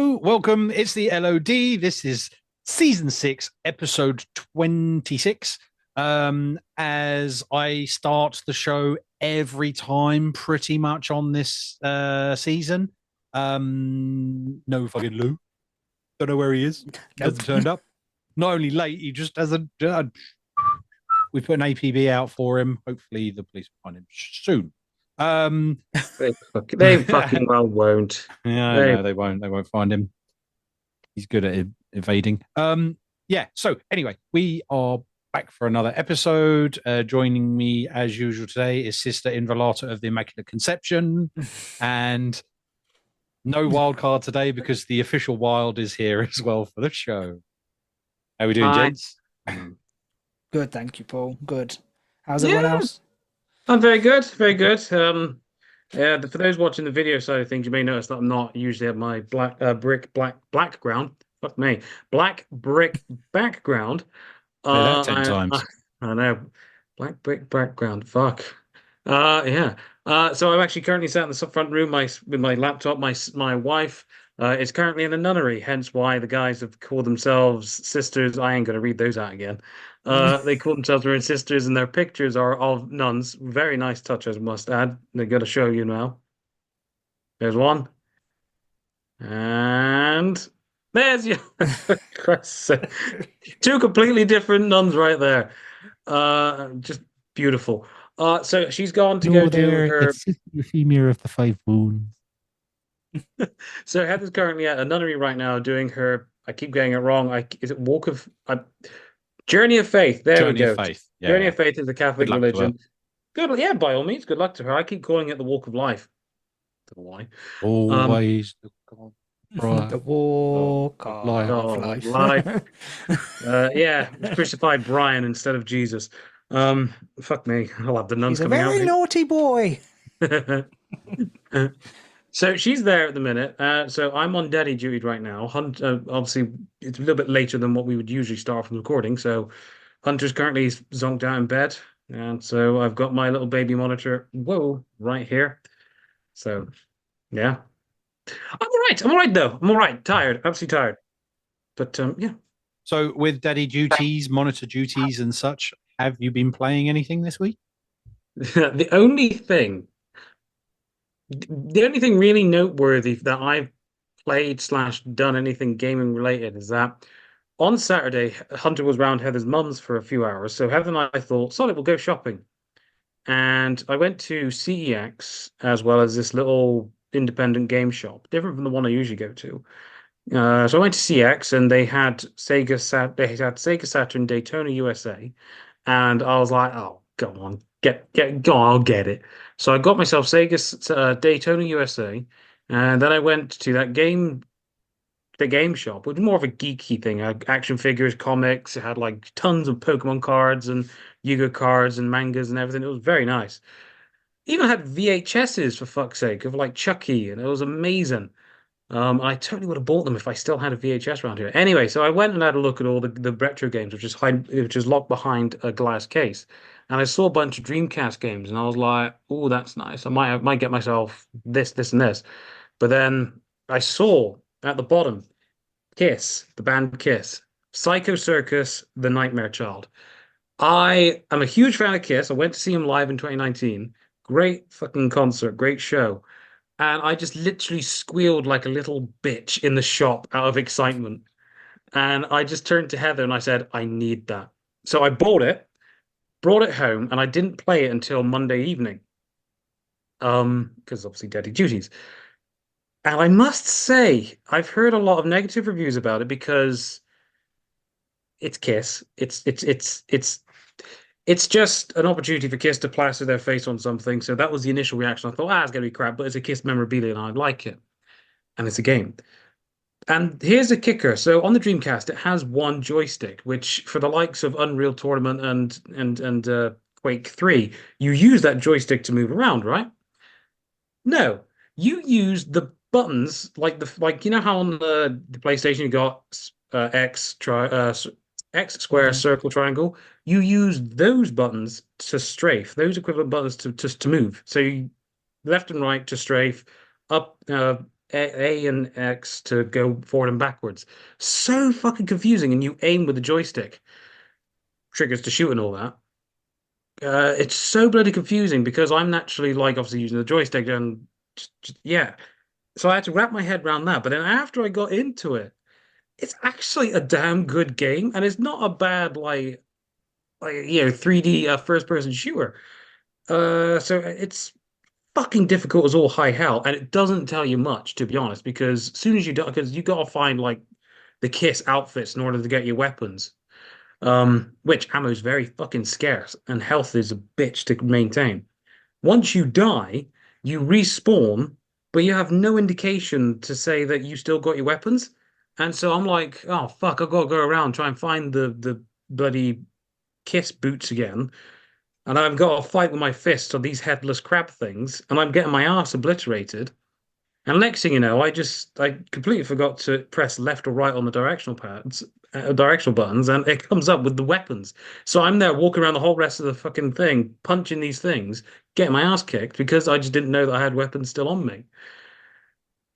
Hello, welcome. It's the LOD. This is season 6, episode 26. As I start the show every time, pretty much on this season. No fucking Lou. Don't know where he is. Nope. Hasn't turned up. Not only late, he just hasn't. We put an APB out for him. Hopefully, the police will find him soon. They fucking well won't. Yeah, no, they won't. They won't find him. He's good at evading. Yeah. So anyway, we are back for another episode. Joining me as usual today is Sister Inviolata of the Immaculate Conception, and no wild card today because the official wild is here as well for the show. How we doing, Hi. gents? Good, thank you, Paul. Good. How's everyone else? I'm very good, very good. Yeah, for those watching the video side of things, you may notice that I'm not usually at my black background. Fuck me, black brick background. Say that 10 times. I know, black brick background. Fuck. Yeah. So I'm actually currently sat in the front room, with my laptop. My wife is currently in a nunnery, hence why the guys have called themselves sisters. I ain't gonna read those out again. They call themselves their own sisters, and their pictures are of nuns. Very nice touch, I must add. They're gonna show you now. There's one, and there's you. Christ's sake. Two completely different nuns right there. Just beautiful. So she's gone to go do her. It's just the femur of the 5 wounds. So Heather's currently at a nunnery right now doing her. I keep getting it wrong. Is it Walk of Journey of Faith? There we Journey go. of Faith. Yeah, Journey yeah. of Faith is the Catholic Good luck to her. religion. Good, yeah, by all means, good luck to her. I keep calling it the Walk of Life. Don't know why. Always look on bright. The walk of of life. life. Yeah, crucified Brian instead of Jesus. Fuck me. I'll have the nuns He's a coming very out. naughty boy. So she's there at the minute. So I'm on daddy duty right now. Obviously, it's a little bit later than what we would usually start from recording. So Hunter's currently zonked out in bed. And so I've got my little baby monitor, right here. So, yeah. I'm all right. I'm all right, though. I'm all right. Tired. Absolutely tired. But, yeah. So with daddy duties, monitor duties and such, have you been playing anything this week? The only thing really noteworthy that I've played / done anything gaming related is that on Saturday, Hunter was round Heather's mum's for a few hours. So Heather and I thought, solid, we'll go shopping. And I went to CEX as well as this little independent game shop, different from the one I usually go to. So I went to CX and they had Sega Saturn Daytona USA, and I was like, "Oh, go on, go on, I'll get it." So I got myself Sega Daytona USA, and then I went to the game shop, which was more of a geeky thing. Action figures, comics. It had like tons of Pokemon cards and Yu-Gi-Oh cards and mangas and everything. It was very nice. Even had VHSs for fuck's sake of like Chucky, and it was amazing. I totally would have bought them if I still had a VHS around here. Anyway, so I went and had a look at all the retro games, which is locked behind a glass case, and I saw a bunch of Dreamcast games, and I was like, "Oh, that's nice. I might get myself this, and this." But then I saw at the bottom Kiss, the band Kiss, Psycho Circus, The Nightmare Child. I am a huge fan of Kiss. I went to see him live in 2019. Great fucking concert, great show. And I just literally squealed like a little bitch in the shop out of excitement. And I just turned to Heather and I said, I need that. So I bought it, brought it home, and I didn't play it until Monday evening. Because obviously daddy duties. And I must say, I've heard a lot of negative reviews about it because it's Kiss. It's just an opportunity for Kiss to plaster their face on something. So that was the initial reaction. I thought, it's going to be crap, but it's a Kiss memorabilia and I like it. And it's a game. And here's the kicker. So on the Dreamcast, it has one joystick, which for the likes of Unreal Tournament and Quake 3, you use that joystick to move around, right? No, you use the buttons like you know how on the PlayStation you got X, square, circle, triangle. You use those buttons to strafe, those equivalent buttons to move. So you, left and right to strafe, up, A and X to go forward and backwards. So fucking confusing, and you aim with the joystick, triggers to shoot and all that. It's so bloody confusing because I'm naturally like obviously using the joystick and yeah. So I had to wrap my head around that. But then after I got into it, it's actually a damn good game, and it's not a bad like 3D first person shooter. So it's fucking difficult as all high hell, and it doesn't tell you much, to be honest, because as soon as you do, because you got to find like the Kiss outfits in order to get your weapons. Which ammo is very fucking scarce, and health is a bitch to maintain. Once you die, you respawn, but you have no indication to say that you still got your weapons. And so I'm like, oh fuck, I've got to go around try and find the bloody Kiss boots again. And I've got to fight with my fists on these headless crab things, and I'm getting my ass obliterated. And next thing you know, I completely forgot to press left or right on the directional buttons, and it comes up with the weapons. So I'm there walking around the whole rest of the fucking thing, punching these things, getting my ass kicked because I just didn't know that I had weapons still on me.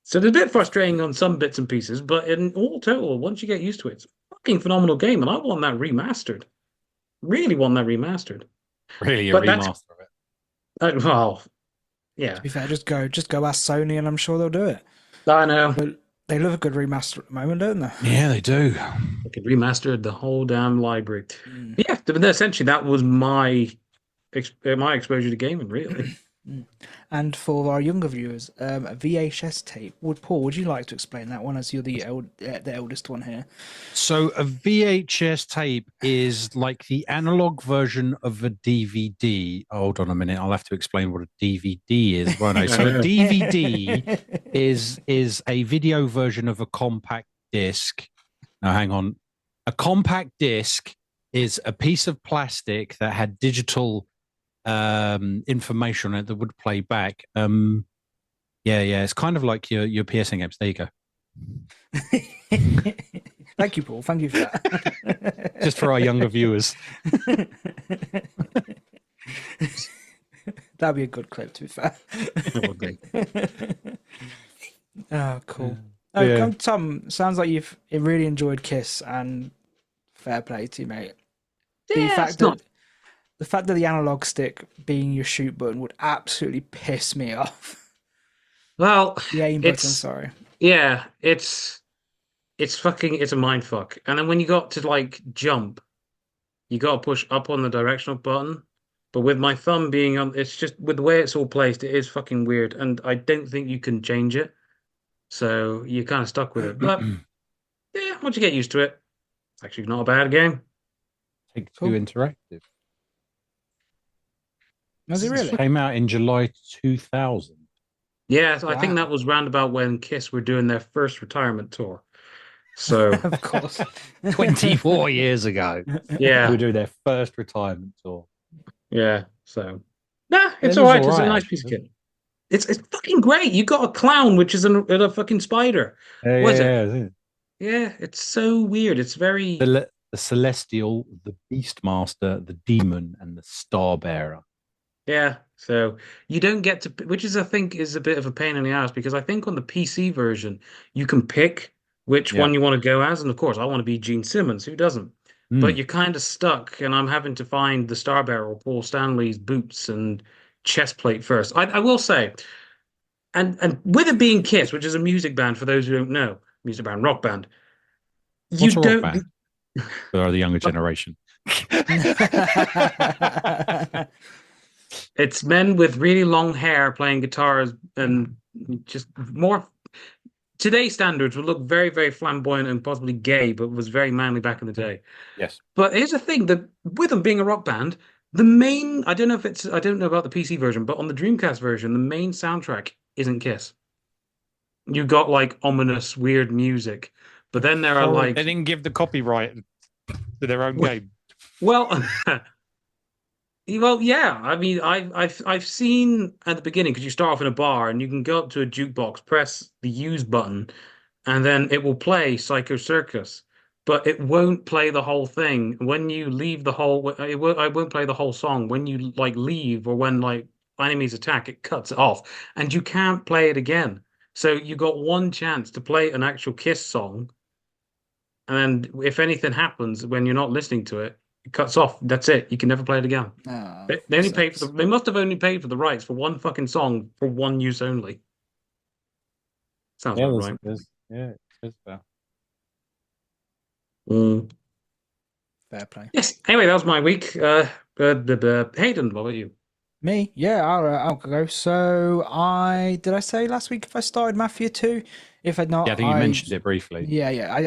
So it's a bit frustrating on some bits and pieces, but in all total, once you get used to it, it's a fucking phenomenal game, and I want that remastered. Really want that remastered. Really, a But that's remaster of it. well, yeah, To be fair, just go ask Sony, and I'm sure they'll do it. I know. But they love a good remaster at the moment, don't they? Yeah, they do. I could remaster the whole damn library. Mm. But yeah, but essentially that was my exposure to gaming, really. And for our younger viewers, a VHS tape. Would you like to explain that one as you're the eldest one here? So a VHS tape is like the analog version of a DVD. Hold on a minute, I'll have to explain what a DVD is, won't I? So a DVD is a video version of a compact disc. Now, hang on. A compact disc is a piece of plastic that had digital information on it that would play back. It's kind of like your PSN games. There you go. Thank you, Paul. Thank you for that. Just for our younger viewers. That'd be a good clip, to be fair. It would be. Oh, cool. Yeah. Tom, sounds like you've really enjoyed Kiss, and fair play to you, mate. Yeah, it's not. The fact that the analog stick being your shoot button would absolutely piss me off. Well, The aim button, it's sorry. yeah, it's a mind fuck. And then when you got to like jump, you got to push up on the directional button. But with my thumb being on, it's just with the way it's all placed, it is fucking weird, and I don't think you can change it. So you're kind of stuck with it. But yeah, once you get used to it, it's actually not a bad game. Take Two Cool. Interactive. Was it really? Came out in July 2000. Yeah, so I think Wow. that was roundabout when Kiss were doing their first retirement tour. So Of course. 24 years ago. They yeah, were doing their first retirement tour. yeah. So nah, It it's was all right. It's a alright, nice piece of actually. kit. It's fucking great. You got a clown, which is a fucking spider. Was it? Yeah. Yeah, it's so weird. It's very The Celestial, the Beastmaster, the Demon, and the Starbearer. yeah. So you don't get to, which is I think is a bit of a pain in the ass because I think on the PC version you can pick which Yeah. one you want to go as, and of course I want to be Gene Simmons. Who doesn't? But you're kind of stuck, and I'm having to find the Starbearer or Paul Stanley's boots and chest plate first. I will say, and with it being Kiss, which is a music band for those who don't know, music band, rock band, you What's a rock don't. band? For the younger generation. It's men with really long hair playing guitars and just more. Today's standards would look very, very flamboyant and possibly gay, but was very manly back in the day. Yes. But here's the thing that with them being a rock band, I don't know if I don't know about the PC version, but on the Dreamcast version, the main soundtrack isn't Kiss. You got like ominous, weird music, but then there are like, They didn't give the copyright to their own Well- game. well, well, yeah. I mean, I've seen at the beginning because you start off in a bar and you can go up to a jukebox, press the use button, and then it will play Psycho Circus, but it won't play the whole thing. When you leave the whole, I won't play the whole song. When you like leave or when like enemies attack, it cuts it off, and you can't play it again. So you got one chance to play an actual Kiss song, and if anything happens when you're not listening to it, it cuts off. That's it. You can never play it again. Oh, They only paid for sucks. they must have only paid for the rights for one fucking song for one use only. Sounds Yeah, about right. yeah, it's fair. Mm. Fair play. Yes. Anyway, that was my week. Hayden, what about you? Me? Yeah, I'll go. So did I say last week if I started Mafia 2? If I'd Yeah, I not, think you mentioned it briefly. yeah, I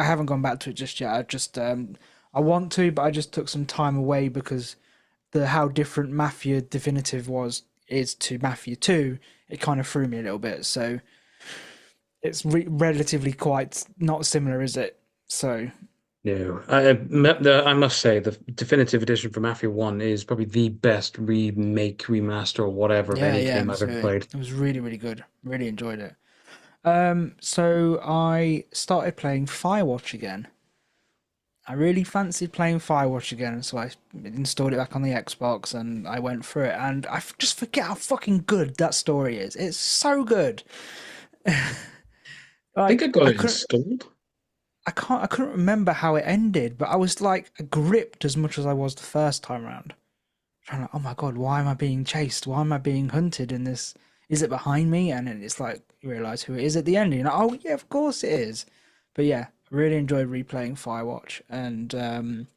haven't gone back to it just yet. I want to, but I just took some time away because how different Mafia Definitive is to Mafia 2, it kind of threw me a little bit. So it's relatively quite not similar, is it? So No, I must say the definitive edition for Mafia 1 is probably the best remake, remaster, or whatever of yeah, any yeah, game I've ever played. it was really, really good. Really enjoyed it. So I started playing Firewatch again. I really fancied playing Firewatch again, so I installed it back on the Xbox and I went through it. And just forget how fucking good that story is. It's so good. I think I Like got it installed. I couldn't remember how it ended, but I was like gripped as much as I was the first time around. Trying to, oh my god, why am I being chased? Why am I being hunted in this? Is it behind me? And then it's like you realize who it is at the end. And you're like, oh yeah, of course it is. But yeah, I really enjoyed replaying Firewatch. And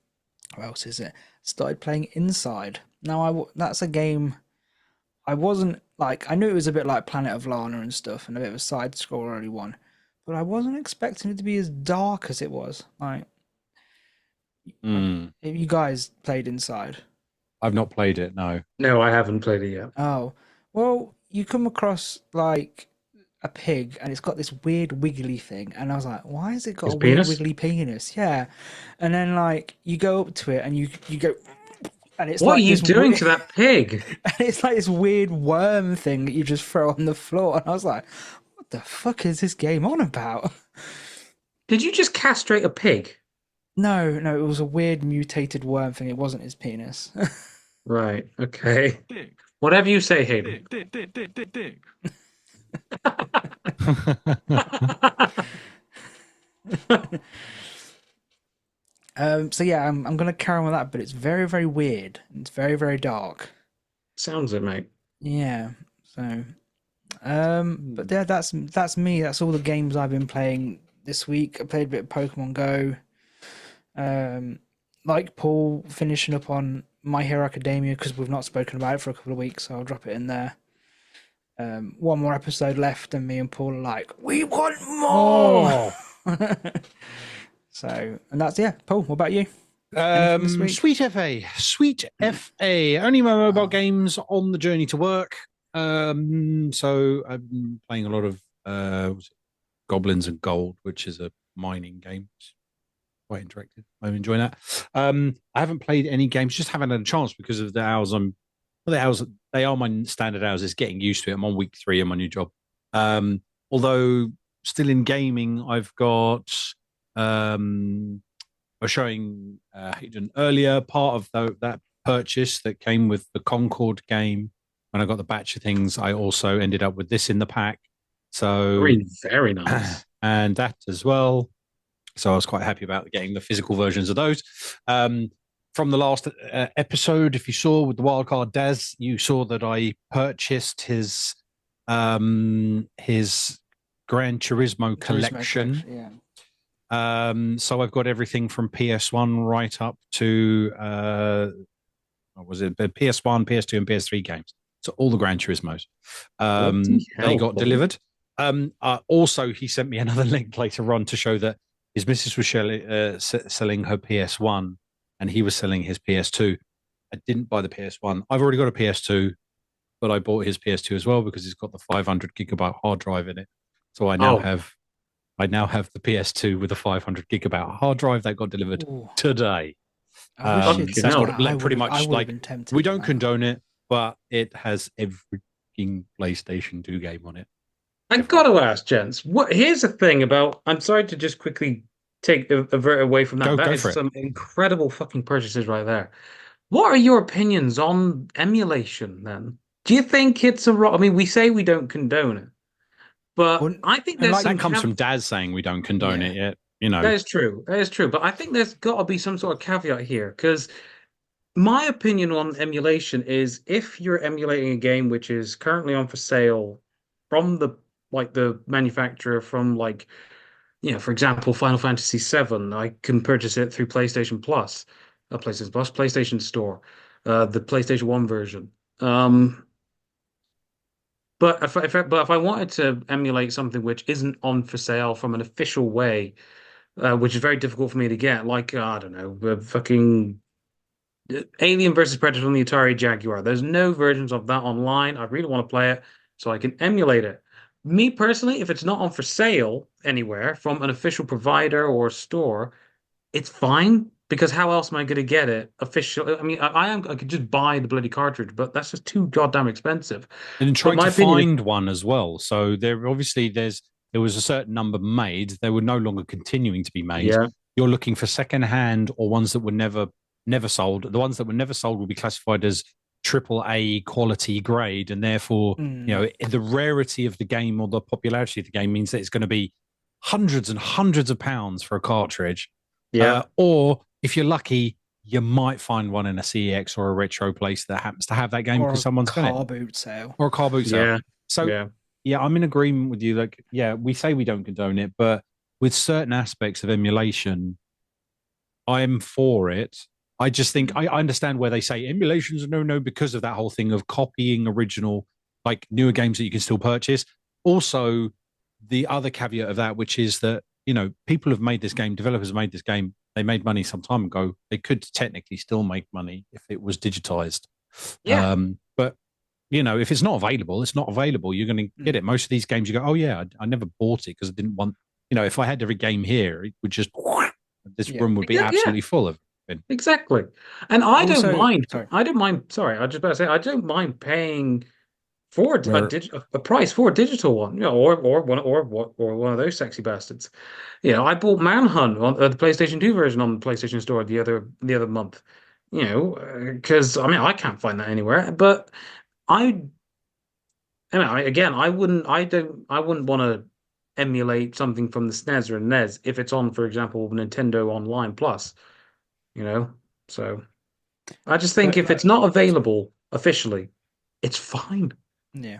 what else is it? Started playing Inside. Now that's a game I wasn't like I knew it was a bit like Planet of Lana and stuff, and a bit of a side scroller one, but I wasn't expecting it to be as dark as it was. Like, Mm. have you guys played Inside? I've not played it, no. No, I haven't played it yet. Oh, well, you come across like a pig and it's got this weird wiggly thing, and I was like, why has it got His a weird penis? wiggly penis? Yeah, and then like you go up to it and you go, and it's What are like you this doing weird, to that pig? and it's like this weird worm thing that you just throw on the floor, and I was like, what the fuck is this game on about? Did you just castrate a pig? No, no, it was a weird mutated worm thing. It wasn't his penis. Right, okay. Dig, Whatever you say, Hayden. dig. So yeah, I'm gonna carry on with that, but it's very, very weird. It's very, very dark. Sounds it, mate. Yeah. So, but yeah, that's me. That's all the games I've been playing this week. I played a bit of Pokemon Go. Like Paul, finishing up on My Hero Academia because we've not spoken about it for a couple of weeks, so I'll drop it in there. One more episode left, and me and Paul are like, we want more. Oh. So, and that's yeah. Paul, what about you? Anything this week? Sweet FA. Only my mobile games on the journey to work. So I'm playing a lot of was it Goblins and Gold, which is a mining game. It's quite interactive. I'm enjoying that. I haven't played any games, just haven't had a chance because of the hours the hours they are my standard hours. It's getting used to it. I'm on week 3 of my new job. Although still in gaming, I've got I was showing Hayden earlier part of that purchase that came with the Concord game. When I got the batch of things, I also ended up with this in the pack. So Very, very nice. and that as well. So I was quite happy about getting the physical versions of those. From the last episode, if you saw with the wildcard Daz, you saw that I purchased his Gran Turismo collection. Yeah. So I've got everything from PS1 right up to what was it? PS1, PS2, and PS3 games. So all the Gran Turismos. They got delivered. Also, he sent me another link later on to show that his missus was selling her PS1 and he was selling his PS2. I didn't buy the PS1. I've already got a PS2, but I bought his PS2 as well because it's got the 500 gigabyte hard drive in it. So I now have the PS2 with a 500 gigabyte hard drive that got delivered today. I wish That's I what pretty much like. been tempted We don't condone it, but it has every PlayStation 2 game on it. I've got to ask, gents. Here's the thing about. I'm sorry to just quickly avert away from that. That is some incredible fucking purchases right there. What are your opinions on emulation then? Do you think it's I mean, we say we don't condone it, But Well, I think and there's like, some That comes from Daz saying we don't condone yeah, it yet. You that know, is true. That is true. But I think there's got to be some sort of caveat here because my opinion on emulation is if you're emulating a game which is currently on for sale from the manufacturer from for example, Final Fantasy VII, I can purchase it through PlayStation Plus, PlayStation Plus, PlayStation Store, the PlayStation 1 version. Um, but if I wanted to emulate something which isn't on for sale from an official way, which is very difficult for me to get, like I don't know, fucking Alien versus Predator on the Atari Jaguar. There's no versions of that online. I really want to play it so I can emulate it. Me personally, if it's not on for sale anywhere from an official provider or store, it's fine because how else am I going to get it official? I mean, I could just buy the bloody cartridge, but that's just too goddamn expensive. and But trying my to opinion is, find one as well. So there was a certain number made. They were no longer continuing to be made. yeah, You're looking for second hand or ones that were never sold. The ones that were never sold will be classified as triple A quality grade, and therefore, mm, the rarity of the game or the popularity of the game means that it's going to be hundreds and hundreds of pounds for a cartridge. yeah, Or if you're lucky, you might find one in a CEX or a retro place that happens to have that game or because a someone's done it, car boot sale. or a car boot sale. yeah, So yeah, yeah, I'm in agreement with you. Like, yeah, we say we don't condone it, but with certain aspects of emulation, I'm for it. I just think Mm. I understand where they say emulations are no because of that whole thing of copying original, like newer games that you can still purchase. Also, the other caveat of that, which is that, people have made this game, developers have made this game, they made money some time ago. They could technically still make money if it was digitized. yeah. But if it's not available, it's not available. You're going to get Mm. it. Most of these games, you go, oh yeah, I never bought it because I didn't want. If I had every game here, it would just this Yeah. room would be Yeah, absolutely full of it. exactly. And I don't Also, mind. sorry. I don't mind. Sorry, I was just about to say I don't mind paying for Where a price for a digital one, or one of those sexy bastards. I bought Manhunt on the PlayStation 2 version on the PlayStation Store the other month. Because I mean I can't find that anywhere. But I, again, I wouldn't want to emulate something from the SNES or NES if it's on, for example, Nintendo Online Plus. You know, so I just think But if like, it's not sorry. available officially, it's fine. Yeah.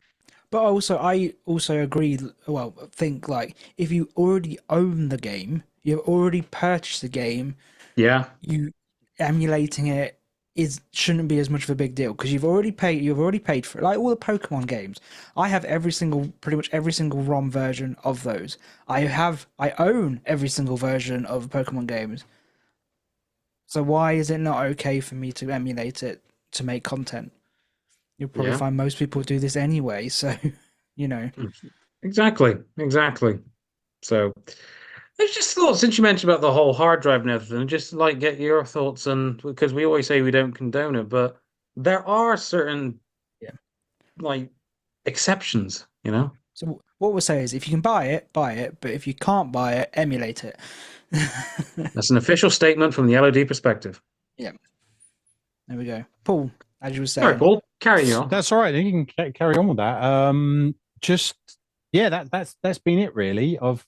But I also agree. Well, think like if you already own the game, you've already purchased the game, Yeah, you emulating it is shouldn't be as much of a big deal because you've already paid for it. Like all the Pokemon games, I have pretty much every single ROM version of those. I own every single version of Pokemon games. So why is it not okay for me to emulate it to make content? You'll probably yeah. find most people do this anyway, so you know. Exactly, exactly. So I just thought since you mentioned about the whole hard drive and everything, just like get your thoughts on because we always say we don't condone it, but there are certain Yeah. like exceptions. So what we'll say is if you can buy it, buy it, but if you can't buy it, emulate it. That's an official statement from the LOD perspective. Yeah, there we go. Paul, as you were All right, saying. Paul, carrying you on. that's all right. You can carry on with that. Just yeah, that's been it really. I've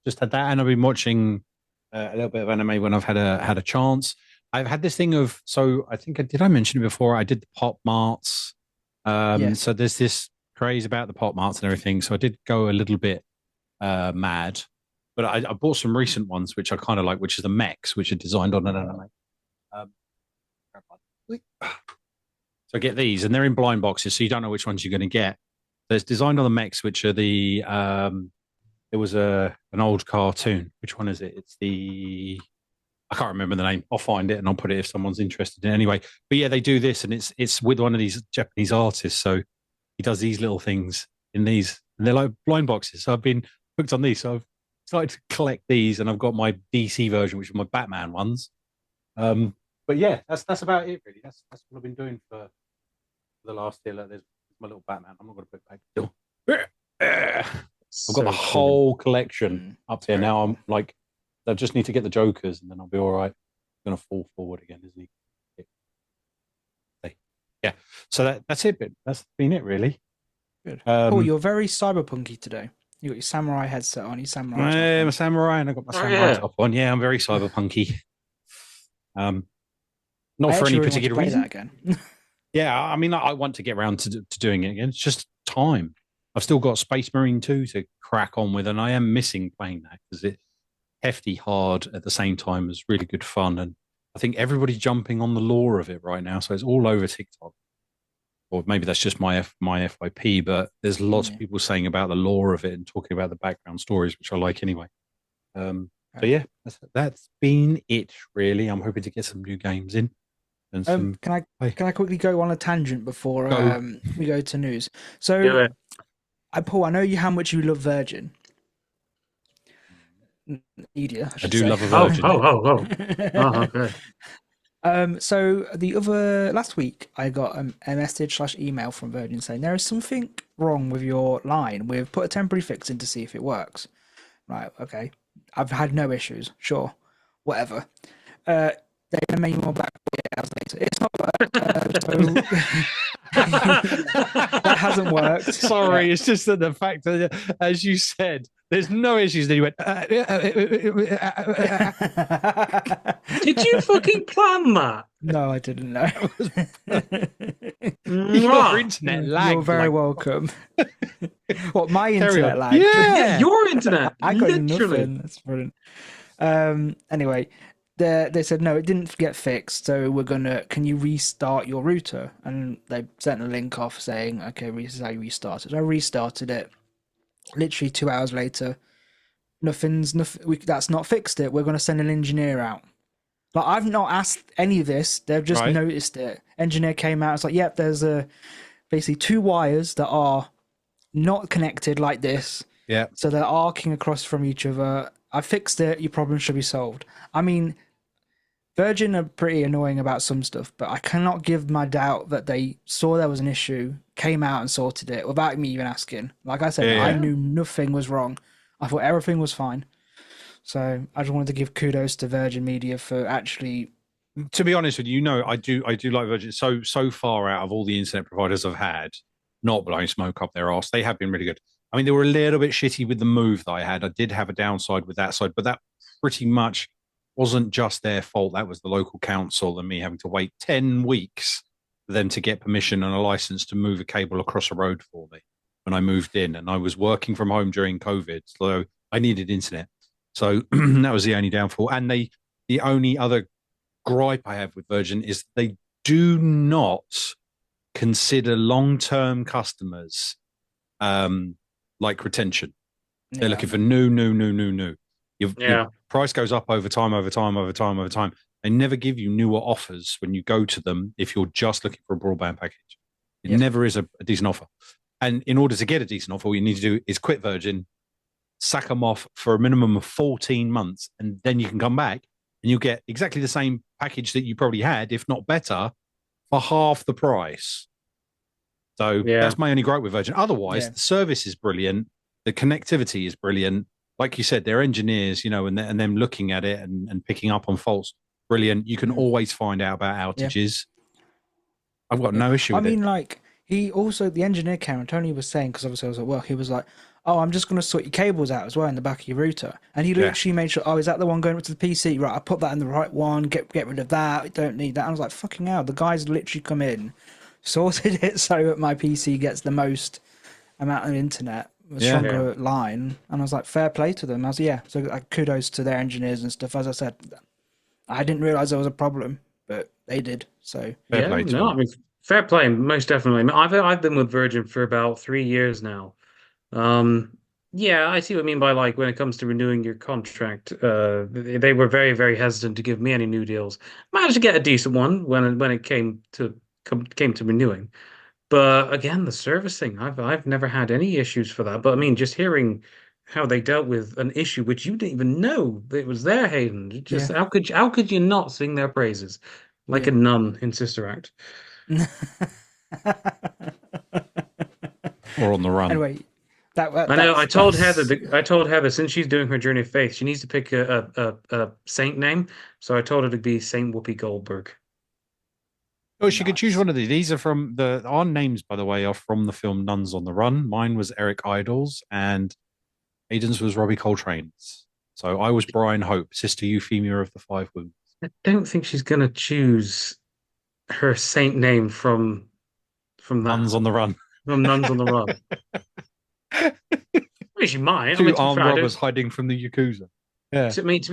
just had that, and I've been watching a little bit of anime when I've had a chance. I've had this thing of so I think I mention it before. I did the pop marts. Yes. So there's this craze about the pop marts and everything. So I did go a little bit mad, but I bought some recent ones which I kind of like, which is the mechs, which are designed on an anime. Um, so I get these, and they're in blind boxes, so you don't know which ones you're going to get. So it's designed on the mechs, which are the there was an old cartoon. Which one is it? It's the I can't remember the name. I'll find it and I'll put it if someone's interested in it anyway. But yeah, they do this, and it's with one of these Japanese artists. So he does these little things in these, and they're like blind boxes. So I've been hooked on these. So I've started to collect these, and I've got my DC version, which are my Batman ones. But yeah, that's about it really. That's what I've been doing for the last year. Like, there's my little Batman. I'm not going to put it back still. I've got the So silly. whole collection up It's here very now. cool. I'm like, I just need to get the Jokers, and then I'll be all right. I'm going to fall forward again, isn't he? Yeah. So that's it. But that's been it really. Good. Paul, Um, you're very cyberpunky today. You got your samurai headset on, your samurai top I'm a on. samurai, and I got my Oh, samurai yeah. top on. Yeah, I'm very cyberpunky. Um, I not for actually any really want to particular play reason. that again. Yeah, I mean, I want to get around to doing it again. It's just time. I've still got Space Marine 2 to crack on with, and I am missing playing that because it's hefty hard at the same time as really good fun. And I think everybody's jumping on the lore of it right now, so it's all over TikTok. Or maybe that's just my FYP, but there's lots of Yeah. people saying about the lore of it and talking about the background stories, which I like anyway. So yeah, that's been it really. I'm hoping to get some new games in and some. Can I Hey, can I quickly go on a tangent before go. we go to news? Do So, it. Paul, I know you how much you love Virgin Media, I I should do say. love a Oh, virgin. oh, okay. So the other last week, I got a message/email from Virgin saying there is something wrong with your line. We've put a temporary fix in to see if it works. Right, okay. I've had no issues. Sure, whatever. They then made me more back 48 hours later. It's not worked. That hasn't worked. Sorry, it's just that the fact that, as you said, there's no issues. Then you went. Did you fucking plan that? No, I didn't know. Your internet lagged. You're very like, welcome. What, my Carry internet on. lagged? Yeah, your internet. I got Literally. nothing. That's brilliant. Anyway, they said no, it didn't get fixed. So can you restart your router? And they sent a link off saying, okay, this is how you restart it. I restarted it. Literally 2 hours later, nothing. That's not fixed it. We're going to send an engineer out. Like, I've not asked any of this. They've just Right. noticed it. Engineer came out. It's like, yep, there's basically two wires that are not connected like this. Yeah. So they're arcing across from each other. I fixed it. Your problem should be solved. I mean, Virgin are pretty annoying about some stuff, but I cannot give my doubt that they saw there was an issue, came out and sorted it without me even asking. Like I said, Yeah. I knew nothing was wrong. I thought everything was fine. So I just wanted to give kudos to Virgin Media for actually. To be honest with you, I do like Virgin. So far out of all the internet providers I've had, not blowing smoke up their arse, they have been really good. I mean, they were a little bit shitty with the move that I had. I did have a downside with that side, but that pretty much wasn't just their fault. That was the local council and me having to wait 10 weeks for them to get permission and a license to move a cable across a road for me when I moved in. And I was working from home during COVID, so I needed internet. So that was the only downfall. And the only other gripe I have with Virgin is they do not consider long-term customers like retention. They're looking for new. Your price goes up over time. They never give you newer offers when you go to them if you're just looking for a broadband package. It never is a decent offer. And in order to get a decent offer, all you need to do is quit Virgin, sack them off for a minimum of 14 months, and then you can come back and you'll get exactly the same package that you probably had, if not better, for half the price. So that's my only gripe with Virgin. Otherwise, the service is brilliant. The connectivity is brilliant. Like you said, they're engineers, and them looking at it and picking up on faults. Brilliant. You can always find out about outages. I've got no issue with it. I mean, like, the engineer came and Tony was saying, because obviously I was at work, he was like, oh, I'm just going to sort your cables out as well in the back of your router. And he literally made sure, oh, is that the one going up to the PC? Right, I put that in the right one, get rid of that, I don't need that. And I was like, fucking hell, the guys literally come in, sorted it so that my PC gets the most amount of internet, a stronger line. And I was like, fair play to them. So kudos to their engineers and stuff. As I said, I didn't realise there was a problem, but they did. So fair play to them. I mean, fair play, most definitely. I mean, I've been with Virgin for about 3 years now. I see what I mean by, like, when it comes to renewing your contract, they were very, very hesitant to give me any new deals. Managed to get a decent one when it came to renewing. But again, the servicing, I've never had any issues for that. But I mean, just hearing how they dealt with an issue which you didn't even know that it was there, Hayden. How could you not sing their praises like a nun in Sister Act? Or on the run. Anyway, I know. I told Heather since she's doing her journey of faith, she needs to pick a saint name. So I told her to be Saint Whoopi Goldberg. Oh, she could choose one of these. These are from our names, by the way, are from the film Nuns on the Run. Mine was Eric Idles, and Aiden's was Robbie Coltrane's. So I was Brian Hope, Sister Euphemia of the Five Wounds. I don't think she's gonna choose her saint name from that Nuns on the Run. from Nuns on the Run. I mean, she might. I Two mean, to be armed fair, I robbers don't. hiding from the Yakuza. Yeah. I mean, to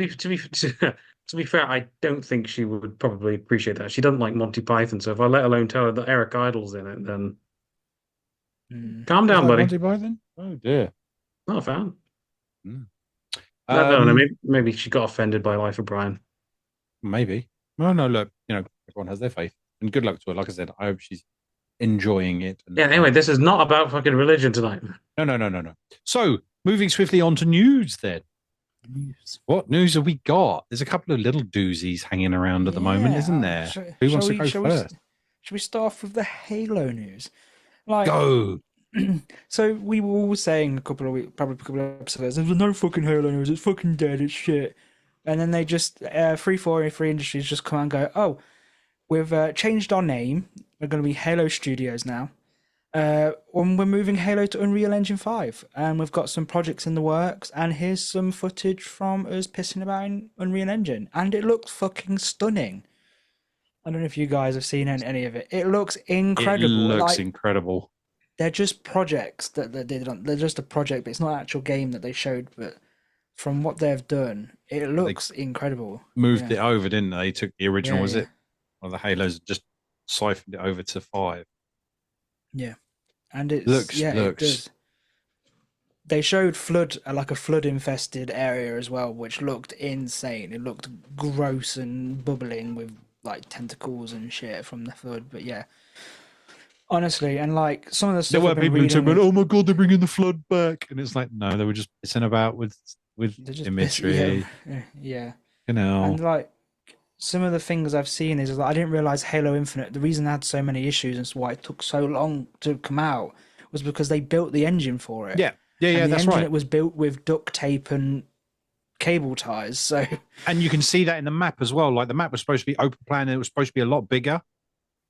be fair, I don't think she would probably appreciate that. She doesn't like Monty Python, so if I let alone tell her that Eric Idle's in it, then calm It's down, like buddy. Monty Python? Oh dear. Not a fan. Mm. I don't know. Um, Maybe she got offended by Life of Brian. maybe. Well, no, look, everyone has their faith. And good luck to her. Like I said, I hope she's enjoying it. And Yeah. Anyway, this is not about fucking religion tonight. no, no, no, no, no. So moving swiftly on to news then. News. What news have we got? There's a couple of little doozies hanging around at the moment, isn't there? Who wants to go first? Should we start off with the Halo news? Like, Go. so we were all saying a couple of weeks, probably a couple of episodes, there's no fucking Halo news, it's fucking dead, it's shit. And then they just, 343 Industries just come out and go, oh, we've changed our name. We're going to be Halo Studios now. And we're moving Halo to Unreal Engine 5. And we've got some projects in the works. And here's some footage from us pissing about in Unreal Engine. And it looks fucking stunning. I don't know if you guys have seen any of it. It looks incredible. It looks incredible. They're just projects that they did. They're just a project, but it's not an actual game that they showed. But from what they've done, it looks incredible. Moved it over, didn't they? They took the original, was yeah. it? Or the Halos, just siphoned it over to 5. Yeah, and it looks. It does. They showed like a flood infested area as well, which looked insane. It looked gross and bubbling with like tentacles and shit from the flood. But yeah, honestly, and like some of the stuff There were people who said, "Oh my god, they're bringing the flood back," and it's like, no, they were just pissing about with imagery. Yeah, And like some of the things I've seen is like, I didn't realize Halo Infinite. The reason it had so many issues and why it took so long to come out was because they built the engine for it. Yeah, and that's right. It was built with duct tape and cable ties. So, and you can see that in the map as well. Like the map was supposed to be open plan, and it was supposed to be a lot bigger,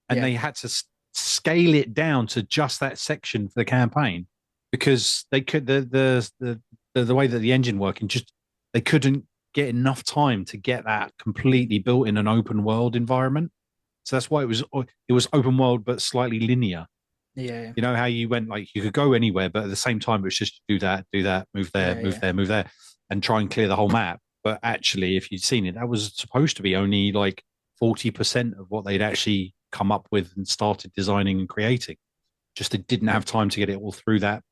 and they had to scale it down to just that section for the campaign because they could the way that the engine working just they couldn't get enough time to get that completely built in an open world environment. So that's why it was open world but slightly linear. Yeah. You know how you went like you could go anywhere, but at the same time it was just do that, move there, move there, and try and clear the whole map. But actually, if you'd seen it, that was supposed to be only like 40% of what they'd actually come up with and started designing and creating. Just they didn't have time to get it all through that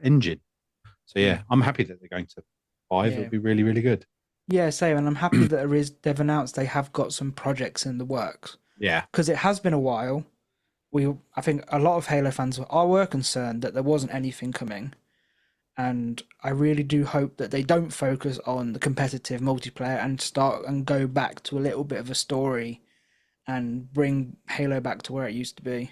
engine. So yeah, I'm happy that they're going to 5. It'll be really, really good. Yeah, same. And I'm happy that they've announced they have got some projects in the works. Yeah. Because it has been a while. I think a lot of Halo fans were concerned that there wasn't anything coming. And I really do hope that they don't focus on the competitive multiplayer and start and go back to a little bit of a story and bring Halo back to where it used to be.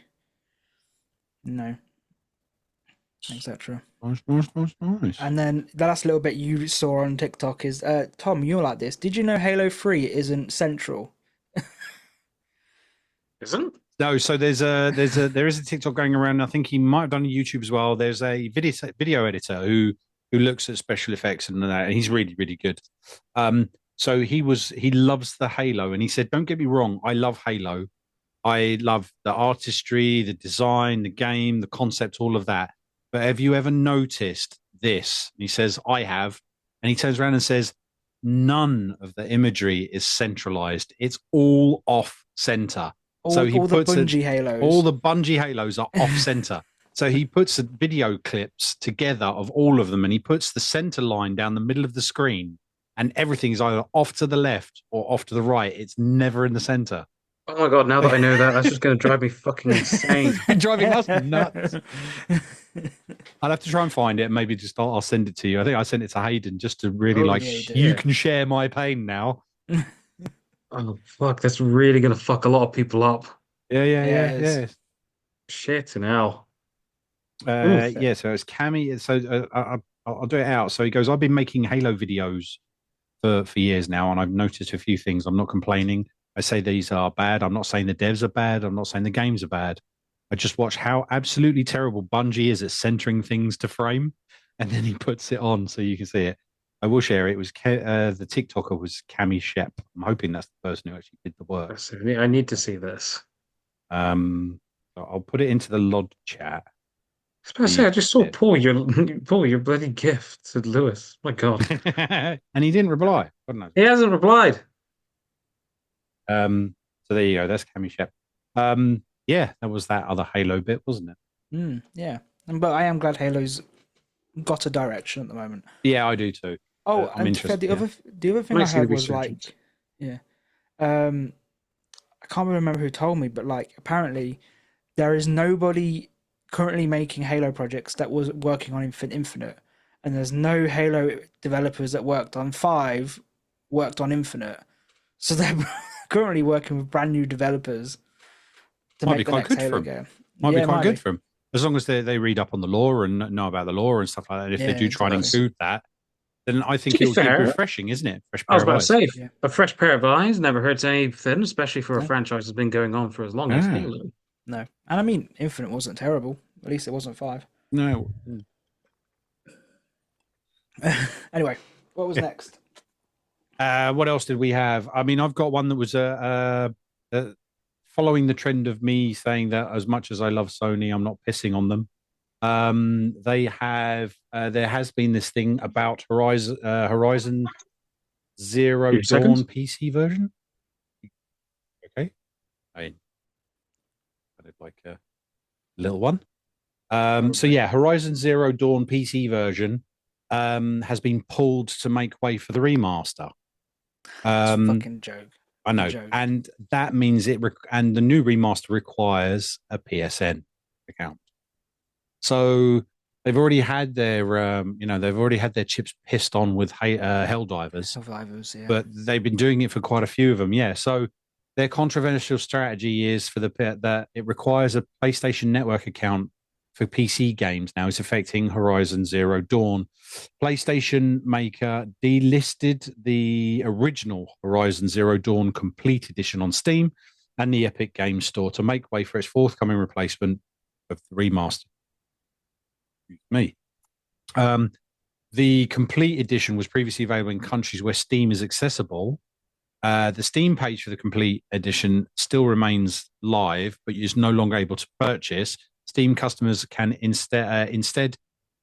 Etc. Nice. And then the last little bit you saw on TikTok is, Tom, you're like this. Did you know Halo 3 isn't central? Isn't? No, so there is a TikTok going around. I think he might have done a YouTube as well. There's a video editor who looks at special effects and that, and he's really, really good. So he loves the Halo, and he said, "Don't get me wrong, I love Halo. I love the artistry, the design, the game, the concept, all of that. But have you ever noticed this?" And he says, "I have." And he turns around and says, "None of the imagery is centralized. It's all off center." So he all puts the Bungie Halos. All the Bungie Halos are off center. So he puts the video clips together of all of them, and he puts the center line down the middle of the screen, and everything's either off to the left or off to the right. It's never in the center. Oh my god! Now that I know that, that's just going to drive me fucking insane. Driving us nuts. I'll have to try and find it, and maybe just I'll send it to you. I think I sent it to Hayden just to really you can share my pain now. Oh fuck! That's really going to fuck a lot of people up. Yeah. Shit now. Yeah. So it's Cammy. So I'll do it out. So he goes, "I've been making Halo videos for years now, and I've noticed a few things. I'm not complaining. I say these are bad. I'm not saying the devs are bad. I'm not saying the games are bad. I just watch how absolutely terrible Bungie is at centering things to frame. and then he puts it on so you can see it. I will share it. It was the TikToker was Cami Shep. I'm hoping that's the person who actually did the work. I need to see this. So I'll put it into the LOD chat. I was about to say, I just saw Paul your bloody gift to Lewis. My God. And he didn't reply. God knows. He hasn't replied. So there you go. That's Cami Shep. Yeah, that was that other Halo bit, wasn't it? Yeah, but I am glad Halo's got a direction at the moment. Yeah, I do too. Oh, I'm and to be fair, interested. the other thing I Might see the heard was resurgence. yeah, I can't remember who told me, but like apparently there is nobody currently making Halo projects that was working on Infinite, and there's no Halo developers that worked on 5 worked on Infinite, so they're currently working with brand new developers to Might be make the quite next good Halo for 'em. game. Might Yeah, be it quite might good be. for them. As long as they read up on the law and know about the law and stuff like that. And if they Yeah, do try and exactly. include that, then I To think be it'll be fair, refreshing, isn't it? Fresh I pair was of about to eyes. say, Yeah. a fresh pair of eyes never hurts anything, especially for a No, franchise that's been going on for as long as Ah, Halo. no, and I mean Infinite wasn't terrible. At least it wasn't 5. no. Anyway, what was next? What else did we have? I mean, I've got one that was following the trend of me saying that as much as I love Sony, I'm not pissing on them. They have there has been this thing about Horizon Zero Few Dawn seconds. PC version. Okay, I did like a little one. So yeah, Horizon Zero Dawn PC version has been pulled to make way for the remaster. It's a fucking joke. I know, Joke. and that means and the new remaster requires a PSN account. So they've already had their chips pissed on with Helldivers, Survivors, yeah. but they've been doing it for quite a few of them. Yeah, so their controversial strategy is that it requires a PlayStation Network account for PC games now. It's affecting Horizon Zero Dawn. PlayStation Maker delisted the original Horizon Zero Dawn Complete Edition on Steam and the Epic Games Store to make way for its forthcoming replacement of the remaster. Me. The Complete Edition was previously available in countries where Steam is accessible. The Steam page for the Complete Edition still remains live, but is no longer able to purchase. Steam customers can instead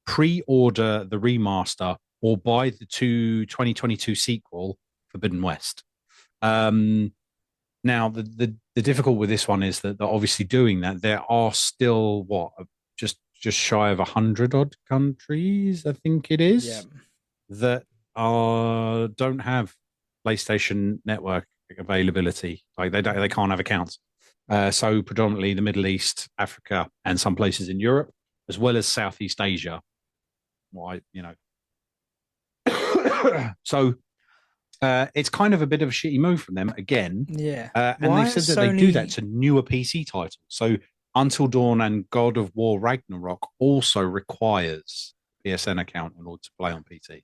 pre-order the remaster or buy the 2022 sequel, Forbidden West. Now, the difficult with this one is that they're obviously doing that. There are still just shy of 100 odd countries, I think it is, that don't have PlayStation Network availability. Like they can't have accounts. So predominantly the Middle East, Africa, and some places in Europe, as well as Southeast Asia. Why, so it's kind of a bit of a shitty move from them again. Yeah. And they've said that they do that to newer PC titles. So Until Dawn and God of War Ragnarok also requires PSN account in order to play on PC.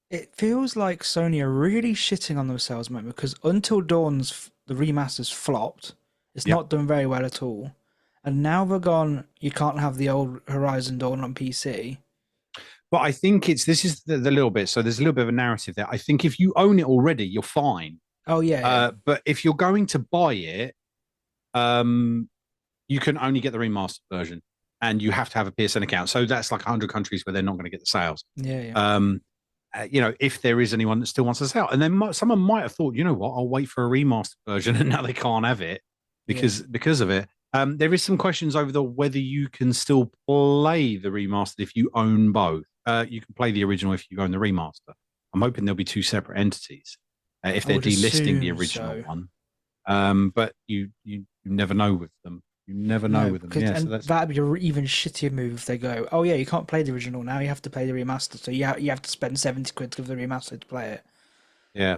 It feels like Sony are really shitting on themselves, man, because Until Dawn's the remasters flopped. It's not done very well at all. And now they're gone, you can't have the old Horizon Dawn on PC. But I think this is the little bit. So there's a little bit of a narrative there. I think if you own it already, you're fine. Oh, yeah. But if you're going to buy it, you can only get the remastered version and you have to have a PSN account. So that's like 100 countries where they're not going to get the sales. Yeah. If there is anyone that still wants to sell. And then someone might have thought, you know what, I'll wait for a remastered version, and now they can't have it because of it. There is some questions over whether you can still play the remastered if you own both. You can play the original if you own the remaster. I'm hoping there'll be 2 separate entities if they're delisting the original one. But you never know with them. You never know with them. Yeah, and that'd be an even shittier move if they go, oh yeah, you can't play the original now, you have to play the remaster, so you have to spend 70 quid to give the remaster to play it. Yeah.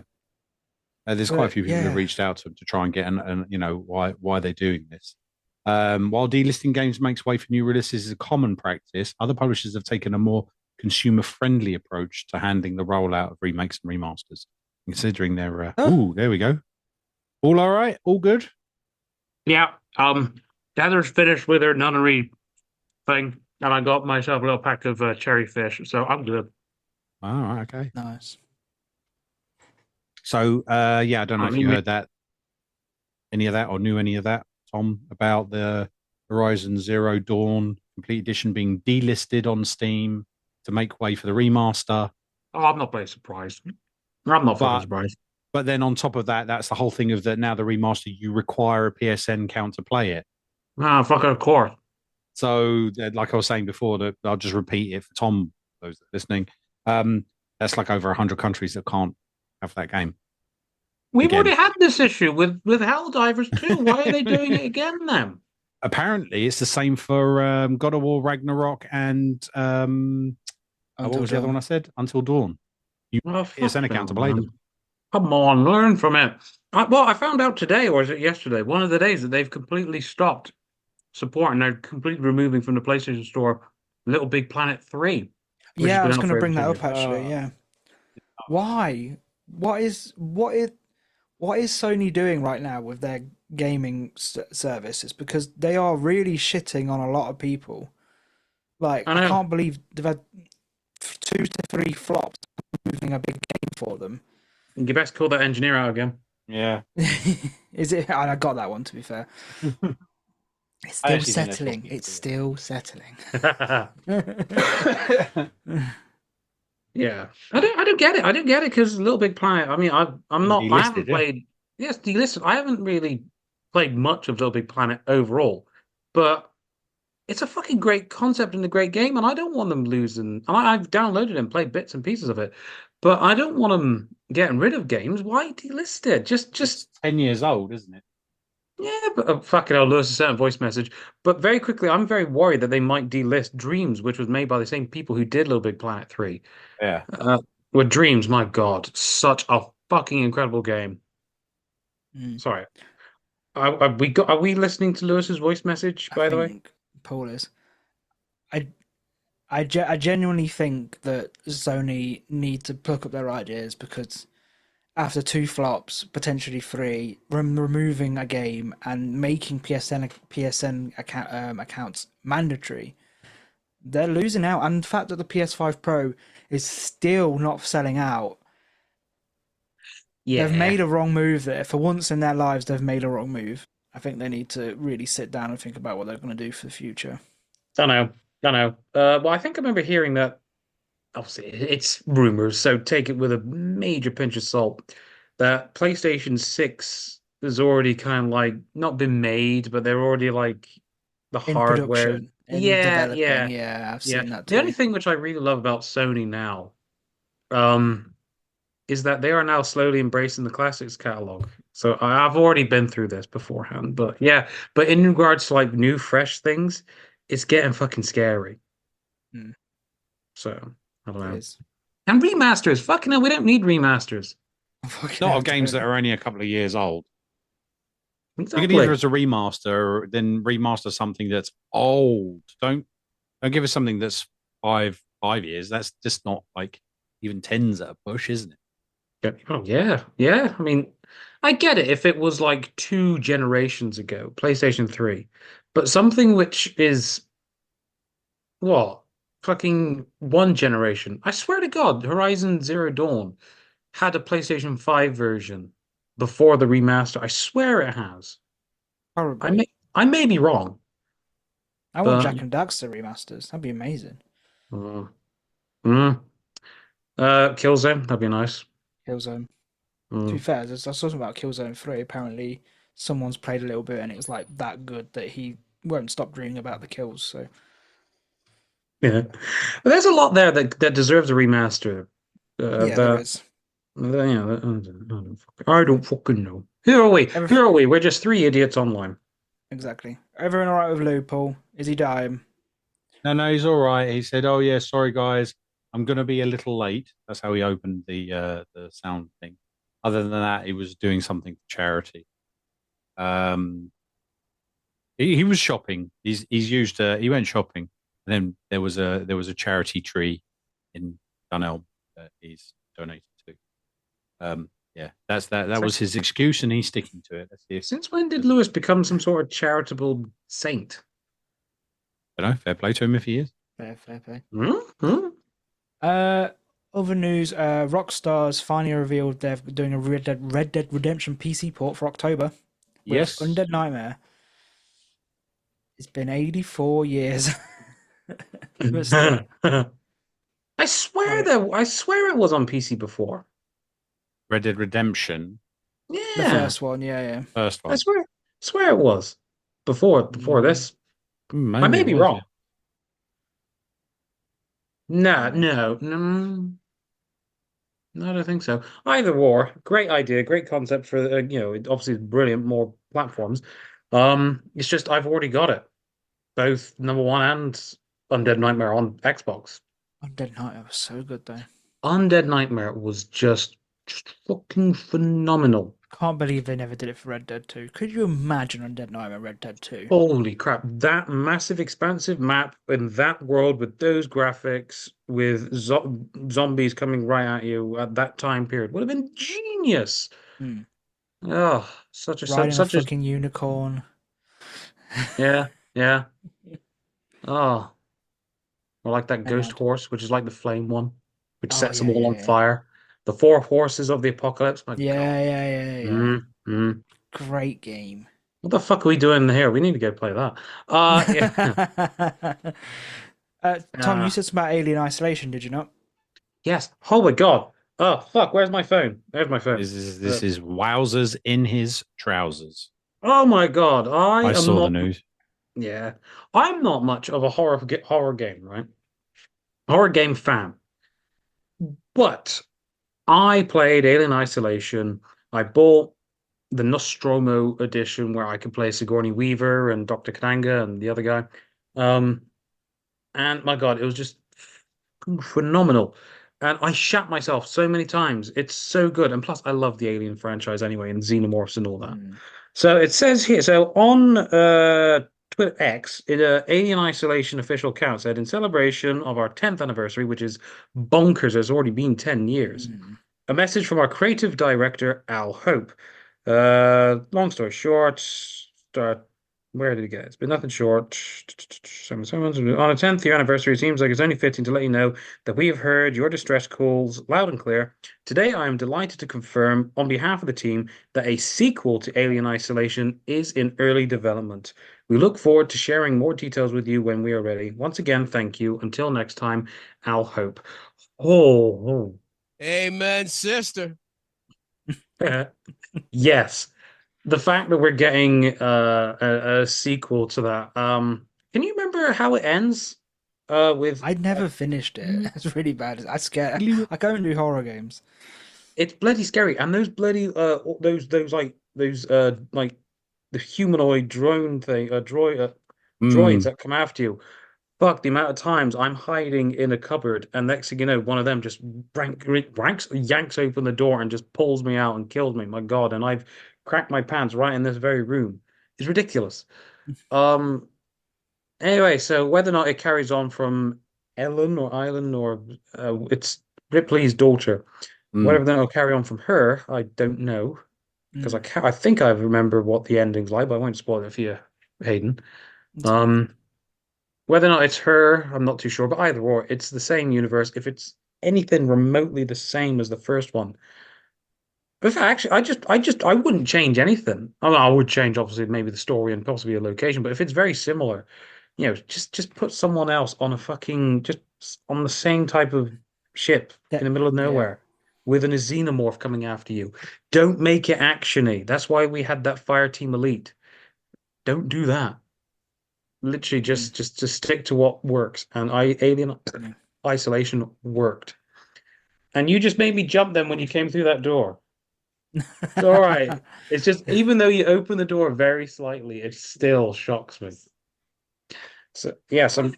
There's quite a few people who have reached out to them to try and get why they're doing this. While delisting games makes way for new releases is a common practice, other publishers have taken a more consumer-friendly approach to handling the rollout of remakes and remasters. Considering their there we go. All right, all good. Yeah. Heather's finished with her nunnery thing. And I got myself a little pack of cherry fish, so I'm good. All right, okay. Nice. So, yeah, I don't know I if you mean, heard that, any of that, or knew any of that, Tom, about the Horizon Zero Dawn Complete Edition being delisted on Steam to make way for the remaster. oh, I'm not very surprised. I'm not fucking But surprised. but then on top of that, that's the whole thing of that now the remaster you require a PSN account to play it. Ah, fucking of course. So, like I was saying before, that I'll just repeat it for Tom, those that are listening. That's like over 100 countries that can't have that game We've already again. had this issue with Helldivers too. Why are they doing it again then? Apparently, it's the same for God of War Ragnarok and what Until was the other one Dawn. I said? Until Dawn. You Oh, PSN fuck account to them, play man. them. Come on, learn from it. Well, I found out today, or is it yesterday? One of the days that they've completely stopped supporting. They're completely removing from the PlayStation Store Little Big Planet 3, which has Yeah, I been was out going to for bring ages. that up actually. Yeah. Why? What is Sony doing right now with their gaming service? It's because they are really shitting on a lot of people. Like, I I know. can't believe they've had 2 to 3 flops moving a big game for them. You best call that engineer out again. Yeah. Is it? And I got that one, to be fair. It's I still actually think they're supposed to settling. be It's free. still settling. Yeah, I don't get it. I don't get it because Little Big Planet. I mean, I'm Been not. I delisted, haven't yeah. played. Yes, delisted. I haven't really played much of Little Big Planet overall, but it's a fucking great concept and a great game, and I don't want them losing. I've downloaded and played bits and pieces of it, but I don't want them getting rid of games. Why delist it? Just It's 10 years old, isn't it? yeah, but fucking hell, Lewis sent a voice message. But very quickly, I'm very worried that they might delist Dreams, which was made by the same people who did Little Big Planet 3. Yeah. Uh, with Dreams, my God, such a fucking incredible game. Mm, Sorry, are we listening to Lewis's voice message, I by the way? think Paul is. I I genuinely think that Sony need to pluck up their ideas because after 2 flops, potentially 3, removing a game and making PSN accounts mandatory, they're losing out. And the fact that the PS5 Pro is still not selling out, they've Yeah, made a wrong move there. For once in their lives, they've made a wrong move. I think they need to really sit down and think about what they're going to do for the future. don't know, don't know. Well, I think I remember hearing that. Obviously, it's rumors, so take it with a major pinch of salt. That PlayStation 6 has already kind of like not been made, but they're already like the In hardware. production, in Yeah, developing, yeah, yeah, I've yeah. seen that The only too. thing which I really love about Sony now, um, is that they are now slowly embracing the classics catalog. So I've already been through this beforehand, but yeah. But in regards to like new, fresh things, it's getting fucking scary. Mm, So I don't it know. is. And remasters, fucking hell, we don't need remasters. Fucking Not hell, of games that don't. are only a couple of years old. You can either Exactly. as a remaster or then remaster something that's old. Don't give us something that's five years. That's just not like even tens at a push, isn't it? Yeah. Oh yeah, yeah. I mean, I get it if it was like 2 generations ago, PlayStation 3, but something which is what? Fucking 1 generation. I swear to God, Horizon Zero Dawn had a PlayStation 5 version before the remaster. I swear it has. I Probably. may I may be wrong, I want but Jack and Daxter remasters. That'd be amazing. uh, mm, Killzone, that'd be nice. Killzone. To be Mm, fair, I was talking about Killzone 3. Apparently, someone's played a little bit and it was like that good that he won't stop dreaming about the kills. So, yeah. But there's a lot there that deserves a remaster. yeah, there That is. yeah, I don't fucking know. Who are we? Every, Who are we? We're just 3 idiots online. exactly. Everyone alright with Lou, Paul? Is he dying? No, he's all right. He said, "Oh yeah, sorry guys, I'm going to be a little late." That's how he opened the sound thing. Other than that, he was doing something for charity. Um, he was shopping. He's used he went shopping, and then there was a charity tree in Dunelm that he's donated to. Yeah, that was his excuse, and he's sticking to it. Let's see if Since when did there's Lewis become some sort of charitable saint? don't know. Fair play to him if he is. Fair, fair play. Hmm? Uh, Other news, Rockstar's finally revealed they're doing a Red Dead Redemption PC port for October with Yes. Undead Nightmare. It's been 84 years. But still, like, I swear it was on PC before. Red Dead Redemption, the Yeah. first one, yeah, first I one. swear it was before yeah. this. I Maybe may it be was. wrong. Yeah. No. No, I don't think so. Either war, great idea, great concept for obviously brilliant, more platforms. It's just I've already got it, both number one and Undead Nightmare on Xbox. Undead Nightmare was so good though. Undead Nightmare was just fucking phenomenal. Can't believe they never did it for Red Dead 2. Could you imagine Undead Nightmare Red Dead 2? Holy crap, that massive, expansive map in that world with those graphics, with zombies coming right at you at that time period would have been genius. Hmm. Oh, Riding a such a fucking unicorn. yeah, yeah. Oh, or like that And ghost that. horse, which is like the flame one, which Oh sets them yeah, all yeah, on yeah. fire. The four horses of the apocalypse. My God. Yeah, yeah, yeah, yeah. Mm, mm. Great game. What the fuck are we doing here? We need to go play that. Yeah. Tom, you Uh, said something about Alien Isolation, did you not? yes. Oh my God. Oh fuck. Where's my phone? There's my phone. This is wowzers in his trousers. Oh my God. I I am saw the not. news. Yeah. I'm not much of a horror game, right? Horror game fan. But I played Alien Isolation. I bought the Nostromo edition where I could play Sigourney Weaver and Dr. Kananga and the other guy. Um, and my God, it was just phenomenal. And I shat myself so many times. It's so good. And plus, I love the Alien franchise anyway, and Xenomorphs and all that. Hmm. So it says here, so on Twitter X, Alien Isolation official account said, in celebration of our 10th anniversary, which is bonkers, it's already been 10 years, Hmm. a message from our creative director, Al Hope. Long story short, start. Where did it get? It's been nothing short. On a 10th year anniversary, it seems like it's only fitting to let you know that we have heard your distress calls loud and clear. Today, I am delighted to confirm, on behalf of the team, that a sequel to Alien Isolation is in early development. We look forward to sharing more details with you when we are ready. Once again, thank you. Until next time, Al Hope. Oh, Amen, sister. oh. Yes. The fact that we're getting a sequel to that. Can you remember how it ends? With I'd never finished it. It's really bad. I scared. I don't do horror games. it's bloody scary, and those bloody those like the humanoid drone thing, droids Mm, that come after you. Fuck the amount of times I'm hiding in a cupboard, and next thing you know, one of them just yanks open the door and just pulls me out and kills me. My God, and I've cracked my pants right in this very room. It's ridiculous. Um. Anyway, so whether or not it carries on from Ellen or Island or it's Ripley's daughter, mm. whether that'll carry on from her, I don't know because Hmm. I think I remember what the ending's like, but I won't spoil it for you, Hayden. It's fine. Um. Whether or not it's her, I'm not too sure, but either or, it's the same universe. If it's anything remotely the same as the first one, but actually, I wouldn't change anything. I mean, I would change obviously maybe the story and possibly a location, but if it's very similar, just put someone else on a fucking just on the same type of ship in That, the middle of yeah. nowhere with an xenomorph coming after you. Don't make it actiony. That's why we had that Fire Team Elite. Don't do that. Literally, Mm. just stick to what works. And Alien Yeah. Isolation worked. And you just made me jump then when you came through that door. It's all right. It's just even though you open the door very slightly, it still shocks me. So yes, I'm.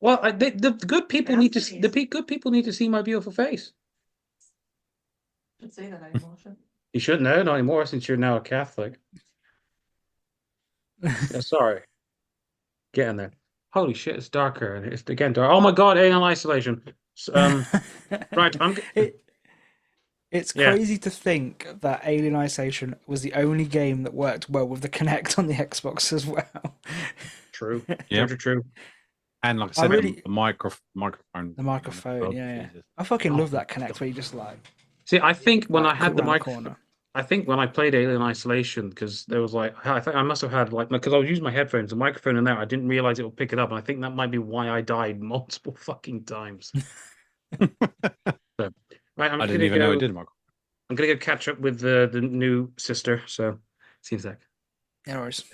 Well, the good people need to good people need to see my beautiful face. Should say that anymore. You shouldn't know not anymore since you're now a Catholic. Yeah, sorry, get in there. Holy shit, it's darker and it's again dark. Oh my God, Alien Isolation. Right, it, it's yeah. crazy to think that Alien Isolation was the only game that worked well with the Kinect on the Xbox as well. True. Yeah. True. And like I I said, really- the microphone. The microphone, yeah. Jesus. I fucking Oh, love that Connect where you just like See, I think when I quick had the round microphone, corner. I think when I played Alien Isolation, because there was like, I think I must have had like, because I was using my headphones, the microphone in there, I didn't realize it would pick it up, and I think that might be why I died multiple fucking times. So, right, I didn't even know it did microphone. I'm gonna go catch up with the new sister. So, see you in a sec. Yeah, no worries.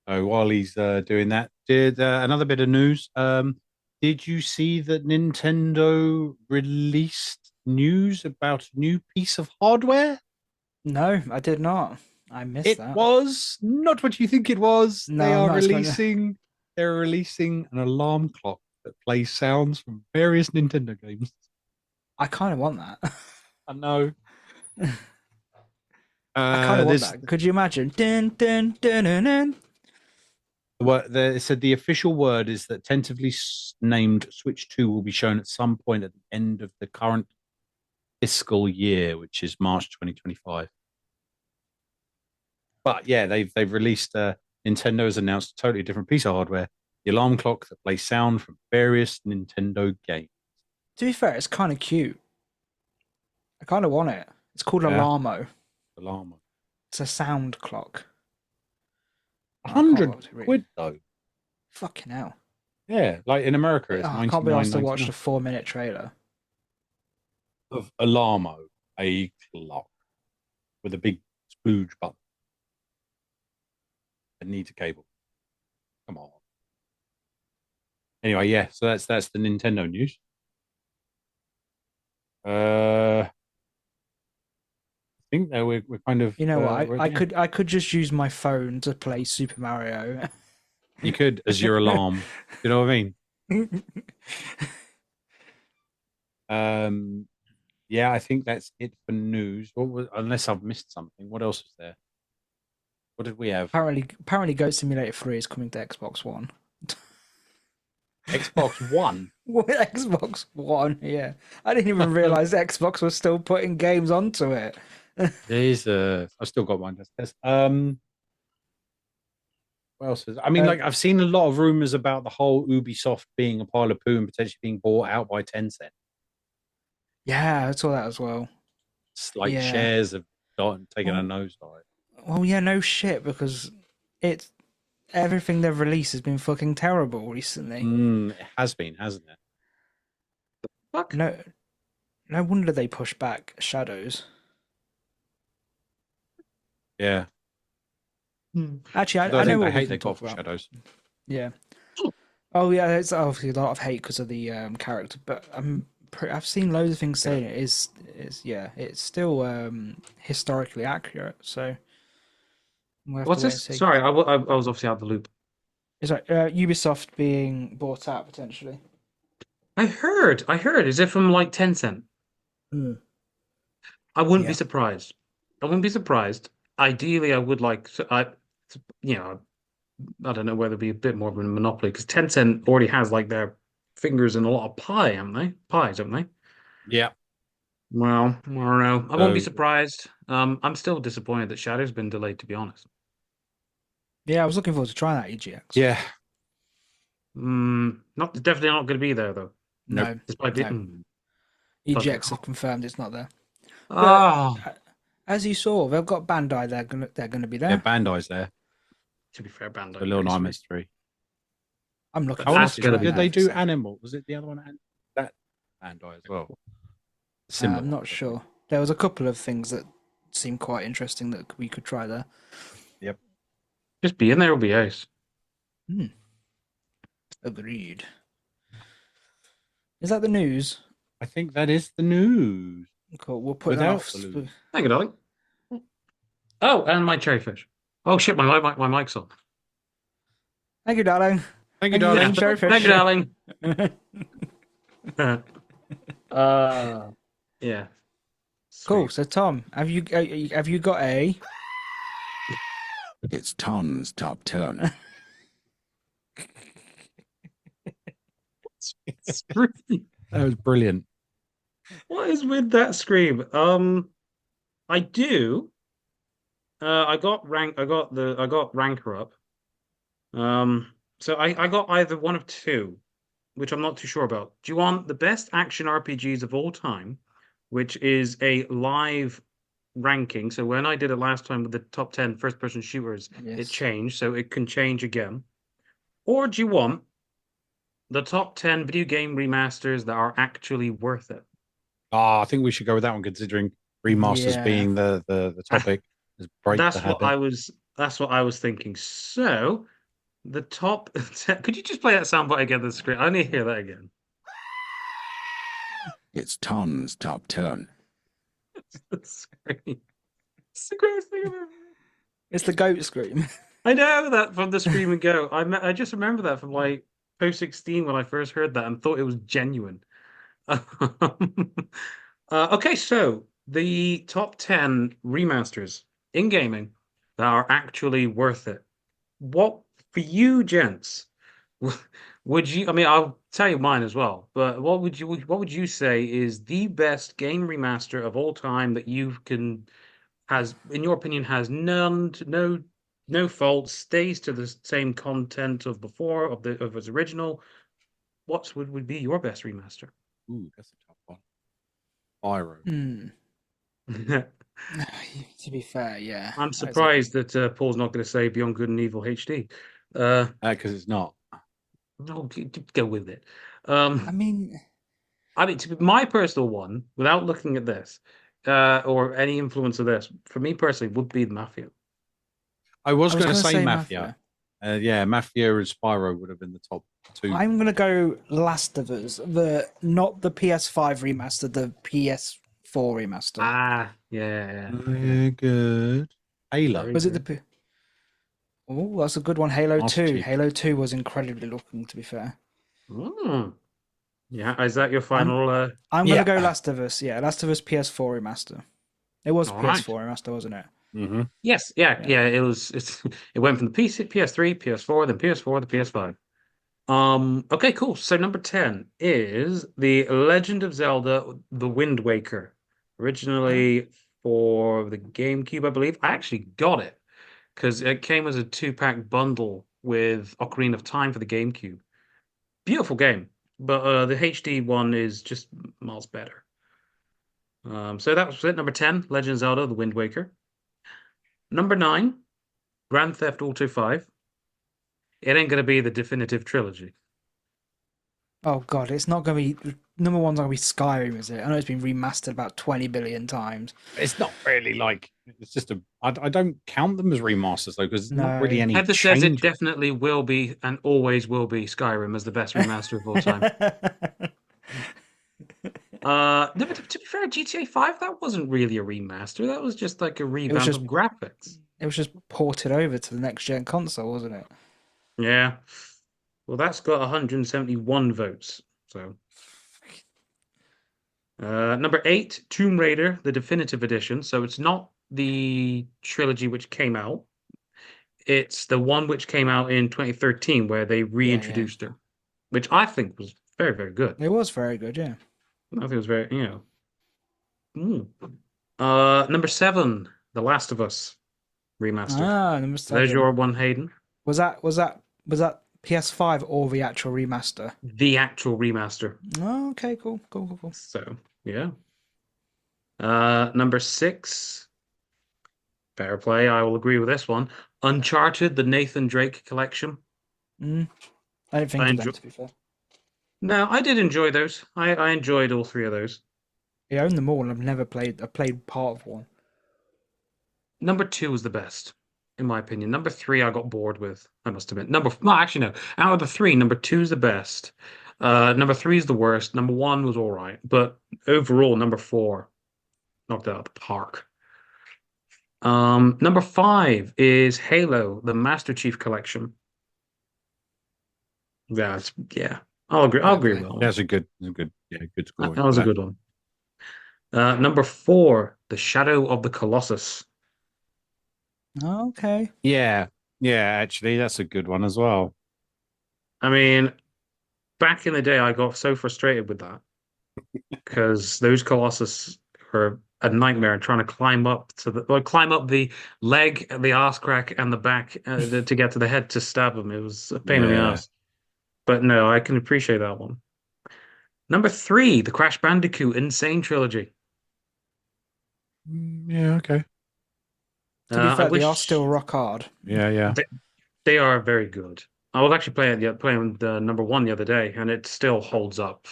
So while he's doing that, did another bit of news. Did you see that Nintendo released news about a new piece of hardware? No, I did not. I missed It that. was not what you think it was. No, They I'm are not expecting- they're releasing an alarm clock that plays sounds from various Nintendo games. I kind of want that. I know. I kind of want that. Could you imagine? Dun, dun, dun, dun, dun. It said the official word is that tentatively named Switch 2 will be shown at some point at the end of the current fiscal year, which is March 2025. But yeah, they've released. Nintendo has announced a totally different piece of hardware: the alarm clock that plays sound from various Nintendo games. To be fair, it's kind of cute. I kind of want it. It's called Yeah. Alarmo. Alarm. It's a sound clock. I 100 can't read. quid though. Fucking hell. Yeah, like in America, it's I can't be asked to watch the 99.99 4-minute trailer. of Alarmo, a clock with a big splooge button. It needs a cable. Come on. Anyway, yeah. So that's the Nintendo news. I think that we're kind of. You know what? we're I there. I could just use my phone to play Super Mario. You could as your alarm. You know what I mean? Yeah, I think that's it for news. Unless I've missed something. What else is there? What did we have? apparently, Goat Simulator 3 is coming to Xbox One. Xbox One. What, Xbox One? Yeah, I didn't even realize Xbox was still putting games onto it. There's I've still got one. What else is? I mean, like I've seen a lot of rumors about the whole Ubisoft being a pile of poo and potentially being bought out by Tencent. Yeah, I saw that as well. It's like Yeah. shares have taken a Well- nosedive. Well, yeah, no shit, because it's everything they've released has been fucking terrible recently. It has been, hasn't it? Fuck. No wonder they push back Shadows. Yeah. Actually, Although I know think what the we hate can they got talk for about. Shadows. Yeah. Oh yeah, it's obviously a lot of hate because of the character, but I've seen loads of things saying it is it's still historically accurate. So we'll have What's to wait this? and see. Sorry, I was obviously out of the loop. It's like Ubisoft being bought out potentially. I heard. Is it from like Tencent? I wouldn't be Yeah. surprised. I wouldn't be surprised. Ideally, I would like. You know, I don't know whether it'd be a bit more of a monopoly because Tencent already has like their fingers in a lot of pie, haven't they? Pies, haven't they? Yeah. Well, I don't know. I won't be So- surprised. I'm still disappointed that Shadow's been delayed, to be honest. Yeah, I was looking forward to trying that EGX. Yeah. Definitely not going to be there though. No, Despite no. being. EGX have confirmed it's not there. Ah, As you saw, they've got Bandai. They're gonna be there. Yeah, Bandai's there. to be fair, Bandai. The Little pretty Nightmares sweet. 3. I'm looking. How forward else to gonna trying Did that they do episode. Animal? Was it the other one? That Bandai as well. Similar I'm not ones, I think. sure. There was a couple of things that seemed quite interesting that we could try there. Just being there will be ace. Agreed. Is that the news? I think that is the news. Cool. We'll put that Without off. the news. Thank you, darling. Oh, and my cherryfish. Oh shit, my mic's on. Thank you, darling. Thank you, Thank you, darling. Cherryfish. Thank you, darling. Yeah. Cool. Sweet. So, Tom, have you got a? It's Tom's top turn. That was brilliant. What is with that scream? I do. I got ranker up. So I got either one of two, which I'm not too sure about. Do you want the best action RPGs of all time, which is a live ranking? So when I did it last time with the top 10 first-person shooters, it Yes. changed, so it can change again. Or do you want the top 10 video game remasters that are actually worth it? I think we should go with that one, considering remasters Yeah. being the topic. Is break the That's what habit. I was. That's what I was thinking. So the top 10, could you just play that soundbite again on the screen? I need to hear that again. It's Tom's top turn. It's great. It's the greatest thing I've ever. It's the goat scream. I know that from the Scream and Go. I just remember that from like post 16 when I first heard that and thought it was genuine. Okay, so the top 10 remasters in gaming that are actually worth it. What for you, gents? Would you? I mean, I'll tell you mine as well. But what would you say is the best game remaster of all time that you can has, in your opinion, has no faults, stays to the same content of before of its original? What would be your best remaster? Ooh, that's a tough one. Pyro. To be fair, yeah. I'm that is surprised that Paul's not going to say Beyond Good and Evil HD. Because it's not. No, go with it. I mean, To be my personal one, without looking at this, or any influence of this, for me personally, would be the Mafia. I was I was going to gonna say say Mafia. Mafia. Yeah, Mafia and Spyro would have been the top two. I'm gonna go Last of Us, not the PS5 remaster, the PS4 remaster. Ah, yeah. Yeah, good. Halo. Very Was it good. the? Oh, that's a good one. Halo Master 2. Chief. Halo 2 was incredibly looking, to be fair. Yeah, is that your final? I'm Yeah. gonna go Last of Us. Yeah, Last of Us PS4 remaster. It was All right. PS4 remaster, wasn't it? Mm-hmm. Yes, yeah. It went from the PC, PS3, PS4, then PS4, the PS5. Okay, cool. So number 10 is The Legend of Zelda: The Wind Waker, originally for the GameCube, I believe. I actually got it because it came as a two-pack bundle with Ocarina of Time for the GameCube. Beautiful game, but the HD one is just miles better. So that was it. Number 10, Legend of Zelda: The Wind Waker. Number 9, Grand Theft Auto 5. It ain't gonna be the definitive trilogy. Oh god, it's not gonna be number one's not gonna be Skyrim, is it? I know it's been remastered about 20 billion times. It's not really like it's just a. I don't count them as remasters though because it's not really No. any Heather says it change. definitely will be and always will be Skyrim as the best remaster of all time. No, but to be fair, GTA 5, that wasn't really a remaster. That was just like a revamp just- of graphics. It was just ported over to the next gen console, wasn't it? Yeah. Well, that's got 171 votes. So, number 8, Tomb Raider, the definitive edition. So it's not the trilogy which came out. It's the one which came out in 2013 where they reintroduced her, which I think was very, very good. It was very good, yeah. I think it was very, number 7, The Last of Us remastered. Number There's 7. your one, Hayden. Was that PS5 or the actual remaster? The actual remaster. Oh, okay, cool. So, yeah. Number 6, fair play. I will agree with this one. Uncharted, the Nathan Drake collection. I didn't think of them, to be fair. No, I did enjoy those. I enjoyed all 3 of those. I own them all and I played part of one. Number 2 was the best, in my opinion. Number 3, I got bored with. I must admit. No, actually, no. Out of the 3, number 2 is the best. Number 3 is the worst. Number 1 was all right, but overall, number 4 knocked it out of the park. Number 5 is Halo, the Master Chief Collection. Yeah. I'll agree. I'll agree with that one. That's a good score. That was a good one. Number 4, The Shadow of the Colossus. Okay. Yeah, actually, that's a good one as well. I mean, back in the day, I got so frustrated with that because those Colossus were a nightmare trying to climb up the leg, the arse crack, and the back to get to the head to stab him. It was a pain in the Yeah. ass. But no, I can appreciate that one. Number 3, the Crash Bandicoot Insane Trilogy. Yeah, okay. To be I fair, they are wish still rock hard. Yeah. they are very good. I was actually playing the number 1 the other day, and it still holds up.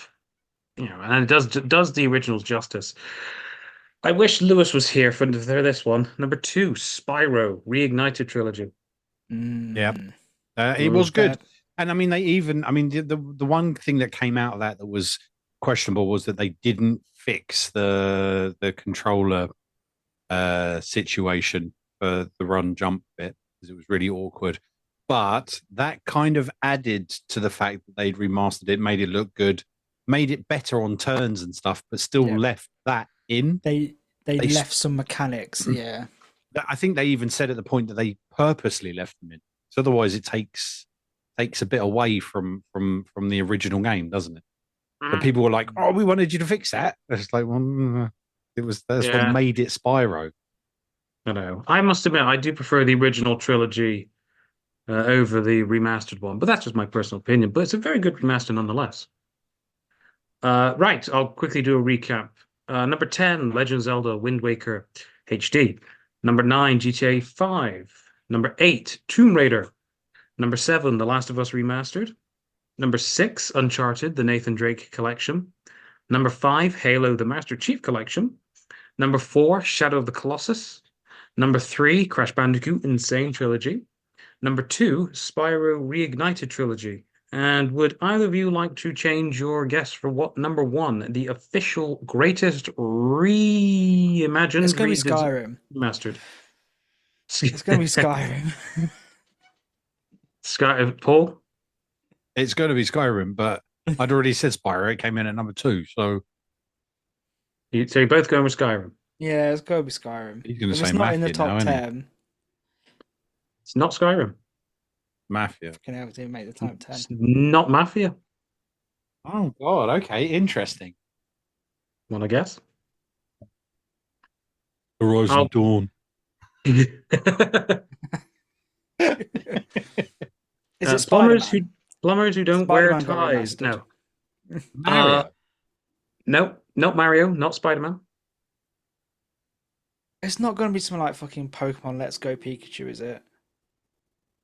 And it does the originals justice. I wish Lewis was here for this one. Number 2, Spyro Reignited Trilogy. Yeah. Mm. It was good. That- And I mean, the one thing that came out of that was questionable was that they didn't fix the controller situation for the run jump bit because it was really awkward. But that kind of added to the fact that they'd remastered it, made it look good, made it better on turns and stuff, but still Yeah. left that in. They They- left some mechanics, yeah. I think they even said at the point that they purposely left them in. So otherwise, it takes a bit away from the original game, doesn't it? But people were like, "Oh, we wanted you to fix that." It's like, well, that's Yeah. what made it Spyro. I know. I must admit, I do prefer the original trilogy over the remastered one, but that's just my personal opinion. But it's a very good remaster nonetheless. Right, I'll quickly do a recap. Number 10, Legend of Zelda Wind Waker HD. Number 9, GTA 5. Number 8, Tomb Raider. Number 7, The Last of Us Remastered. Number 6, Uncharted, the Nathan Drake Collection. Number 5, Halo, the Master Chief Collection. Number 4, Shadow of the Colossus. Number 3, Crash Bandicoot Insane Trilogy. Number 2, Spyro Reignited Trilogy. And would either of you like to change your guess for what number 1, the official greatest reimagined, It's going to be Skyrim. remastered? It's going to be Skyrim. Paul? It's going to be Skyrim, but I'd already said Spyro. It came in at number 2, so So you're both going with Skyrim. Yeah, it's going to be Skyrim. he's going to If say it's not in the Mafia top now, isn't he? 10, It's not Skyrim. Mafia. fucking hell, it didn't make the top 10. It's not Mafia. Oh God. Okay. Interesting. Want to guess? Horizon I'll- Dawn. Is it Spider-Man? plumbers who don't wear Spider-Man got ties. remastered. No. Mario. No, not Mario, not Spider-Man. It's not going to be something like fucking Pokemon Let's Go Pikachu, is it?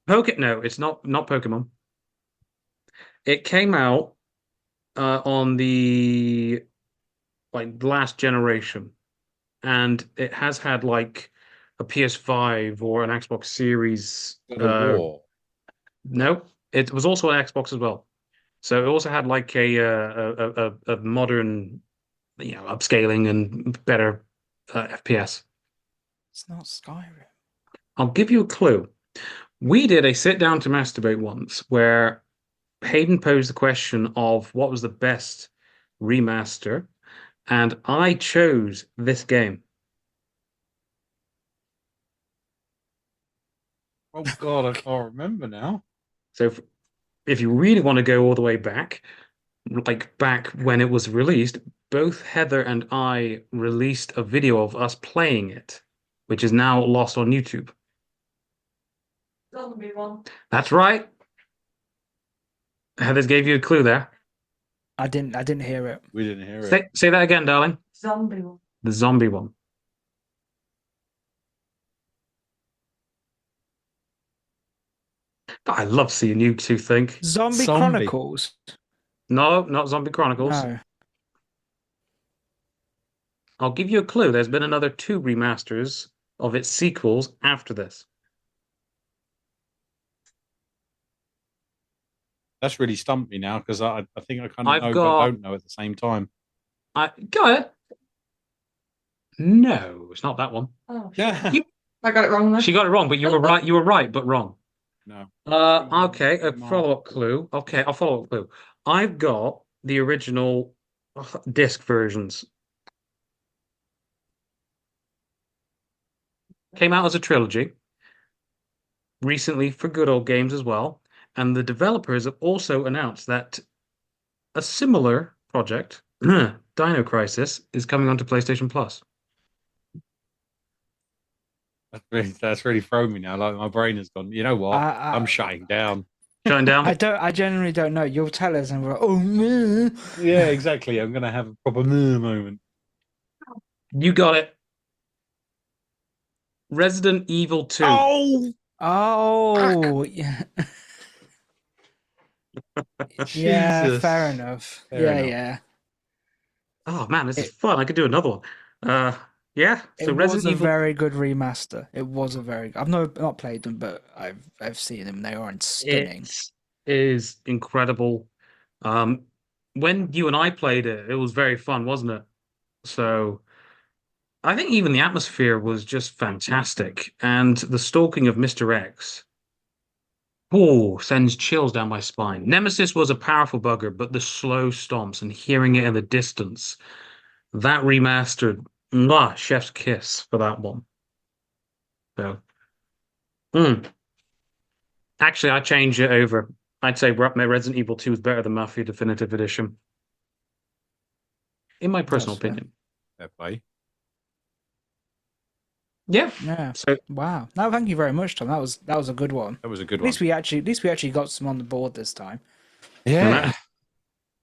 No, it's not Pokemon. It came out on the last generation, and it has had like a PS5 or an Xbox Series. God of War. No, it was also an Xbox as well. So it also had like a modern, upscaling and better FPS. It's not Skyrim. I'll give you a clue. We did a sit down to masturbate once where Hayden posed the question of what was the best remaster, and I chose this game. Oh God, I can't remember now. So if you really want to go all the way back, like back when it was released, both Heather and I released a video of us playing it, which is now lost on YouTube. Zombie one. That's right. Heather's gave you a clue there. I didn't hear it. We didn't hear it. Say that again, darling. Zombie one. The zombie one. I love seeing you two think. Zombie Zombie. Chronicles? No, not Zombie Chronicles. No. I'll give you a clue. There's been another 2 remasters of its sequels after this. That's really stumped me now because I think I kind of I've know got- but don't know at the same time. Got it. No, it's not that one. Oh, Yeah. I got it wrong then. She got it wrong, but you were right. You were right, but wrong. No. Okay, a follow-up clue. Okay, I'll follow-up clue. I've got the original disc versions. Came out as a trilogy recently for Good Old Games as well, and the developers have also announced that a similar project Dino Crisis is coming onto PlayStation Plus. That's really thrown me now. Like my brain has gone. You know what? I'm shutting down. Shutting down. I genuinely don't know. You'll tell us, and we're like, oh man. Yeah, exactly. I'm gonna have a proper moment. You got it. Resident Evil 2. Oh, Oh, yeah. Yeah, Jesus. fair enough. Fair Yeah, enough. yeah. Oh man, this is It fun. I could do another one. Yeah. So it was Resident a Evil. very good remaster. It was a very. I've not played them, but I've seen them. They aren't stunning. It is incredible. Um, when you and I played it, it was very fun, wasn't it? So I think even the atmosphere was just fantastic, and the stalking of Mr. X. Oh, sends chills down my spine. Nemesis was a powerful bugger, but the slow stomps and hearing it in the distance, that remastered, chef's kiss for that one. So, mm. Actually, I changed it over. I'd say Resident Evil 2 is better than Mafia Definitive Edition, in my personal That's fair. opinion. Fair play. Yeah. Yeah. So, Wow. No, thank you very much, Tom. That was a good one. That was a good At one. least we actually got some on the board this time. Yeah.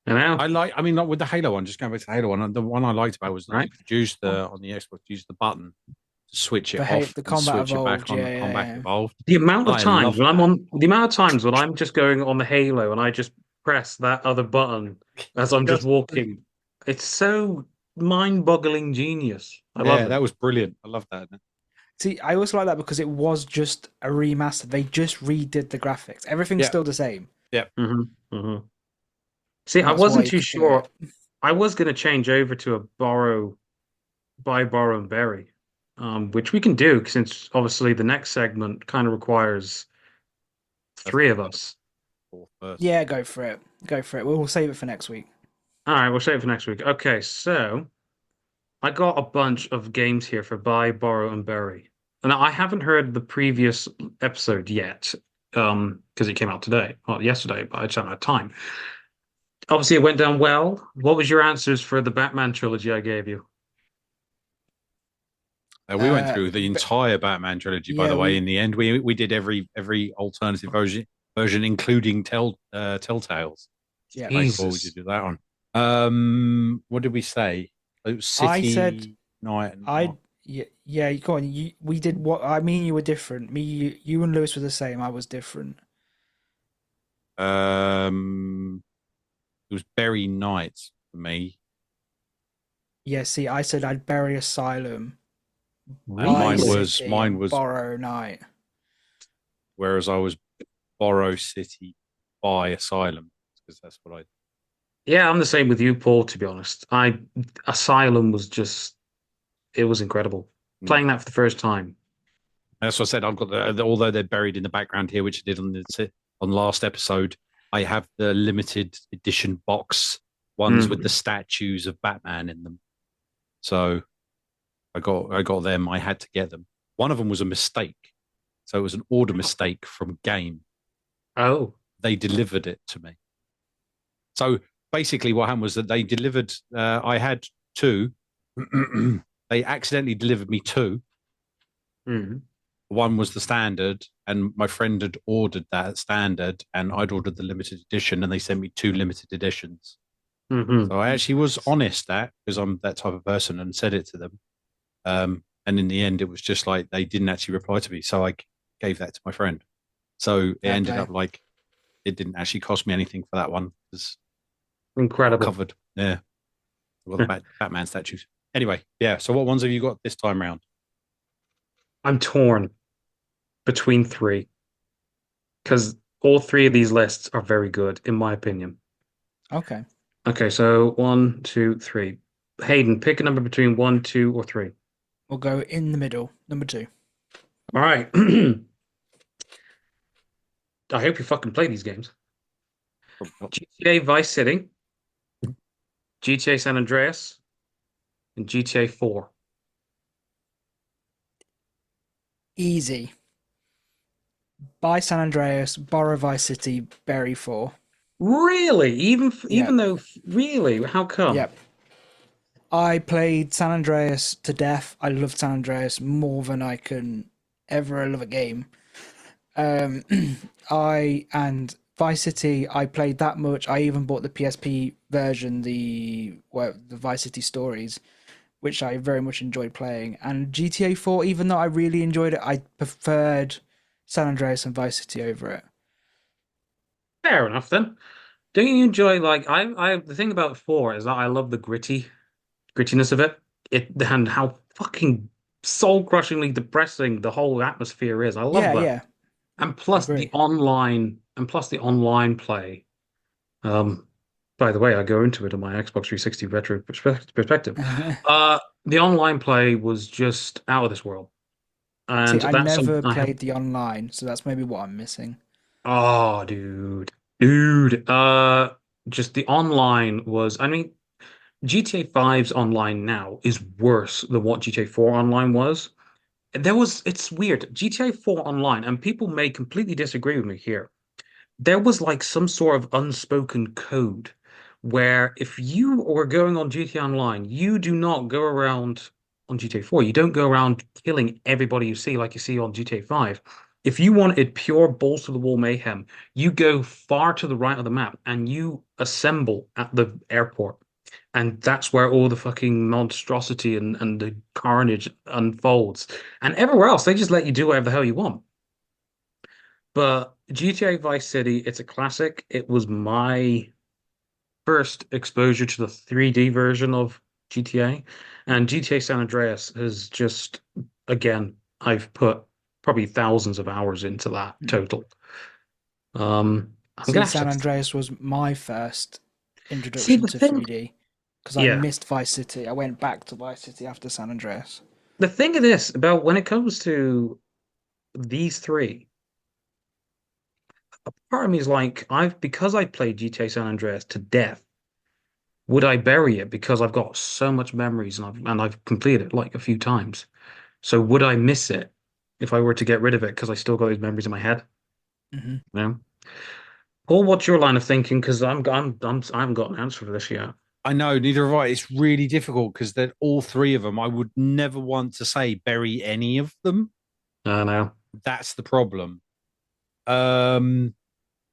you know, I mean, not with the Halo one, just going back to the Halo one, the one I liked about was that Right. you could use on the Xbox, use the button to switch it The off the and combat switch it back evolved. on Yeah, the yeah, combat yeah. evolved. the amount of I times love when I'm that. on the amount of times when I'm just going on the Halo and I just press that other button as I'm just Yes. walking, it's so mind-boggling genius. I love Yeah, it. that was brilliant. I love that. See, I also like that because it was just a remaster. They just redid the graphics. Everything's Yeah. still the same. Hmm hmm See, And I that's why wasn't you too could do sure. it. I was going to change over to a buy, borrow, and bury, which we can do since obviously the next segment kind of requires three of us. First. Yeah, go for it. Go for it. We'll save it for next week. All right, we'll save it for next week. Okay, so I got a bunch of games here for buy, borrow, and bury. And I haven't heard the previous episode yet, because it came out today, well, yesterday, but I just haven't had time. Obviously, it went down well. What was your answers for the Batman trilogy I gave you? We went Uh, through the but entire Batman trilogy, by yeah, the way. In the end, we did every alternative version, including Telltales. yeah. I forward you Jesus. to that one. What did we say? It was I City, said Night, and I yeah. Go on. We did what I mean. You were different. You and Lewis were the same. I was different. it was Berry Night for me, Yeah. See, I said I'd bury Asylum, and buy mine Really? was City, and was borrow Night. whereas I was Borrow City, buy Asylum because that's what I. Yeah, I'm the same with you, Paul, to be honest. Asylum was just it was incredible. Playing that for the first time. That's what I said. I've got although they're buried in the background here, which I did on last episode. I have the limited edition box ones with the statues of Batman in them. So I got them. I had to get them. One of them was a mistake, so it was an order mistake from Game. Oh. They delivered it to me. So basically, what happened was that they delivered. I had two. They accidentally delivered me two. Mhm. One was the standard, and my friend had ordered that standard, and I'd ordered the limited edition, and they sent me two limited editions. Mhm. So I actually was honest because I'm that type of person, and said it to them. And in the end, it was just like they didn't actually reply to me, so I gave that to my friend. So it Fair ended play. up like it didn't actually cost me anything for that one because Incredible. covered. Yeah, well, the Batman statues. Anyway, yeah. So what ones have you got this time round? I'm torn between three because all three of these lists are very good, in my opinion. Okay. Okay, so 1, 2, 3. Hayden, pick a number between 1, 2, or 3. We'll go in the middle. Number 2. All right. I hope you fucking play these games. GTA Vice City, GTA San Andreas, and GTA 4. Easy. Buy San Andreas, borrow Vice City, bury 4. Really? Even Yeah. though really, how come? Yep. I played San Andreas to death. I loved San Andreas more than I can ever love a game. Um, and Vice City, I played that much. I even bought the PSP version, the Vice City Stories, which I very much enjoyed playing. And GTA 4, even though I really enjoyed it, I preferred San Andreas and Vice City over it. Fair enough then. Don't you enjoy like I the thing about four is that I love the grittiness of it. And how fucking soul-crushingly depressing the whole atmosphere is. I love Yeah, that. yeah, And I plus agree. the online play. Um, by the way, I go into it on my Xbox 360 retro perspective. The online play was just out of this world. See, And I that's some never I have played the online, so that's maybe what I'm missing. oh dude. Just the online was I mean GTA 5's online now is worse than what GTA 4 online was. It's weird. GTA 4 online, and people may completely disagree with me here. There was like some sort of unspoken code where if you were going on GTA Online, you do not go around on GTA 4. You don't go around killing everybody you see like you see on GTA 5. If you wanted pure balls to the wall mayhem, you go far to the right of the map and you assemble at the airport. And that's where all the fucking monstrosity and the carnage unfolds. And everywhere else, they just let you do whatever the hell you want. But GTA Vice City, it's a classic. It was my first exposure to the 3D version of GTA. And GTA San Andreas has just, again, I've put probably thousands of hours into that total. I'm See, gonna have San to Andreas was my first see introduction the to thing. 3D because I Yeah, missed Vice City. I went back to Vice City after San Andreas. the thing of this about when it comes to these three, a part of me is like, because I played GTA San Andreas to death. Would I bury it because I've got so much memories and I've completed it like a few times? So would I miss it if I were to get rid of it because I still got those memories in my head? Hmm. You know? Paul, what's your line of thinking? Because I haven't got an answer for this yet. I know, neither have I. It's really difficult because they're all three of them. I would never want to say bury any of them. I know. That's the problem. Um,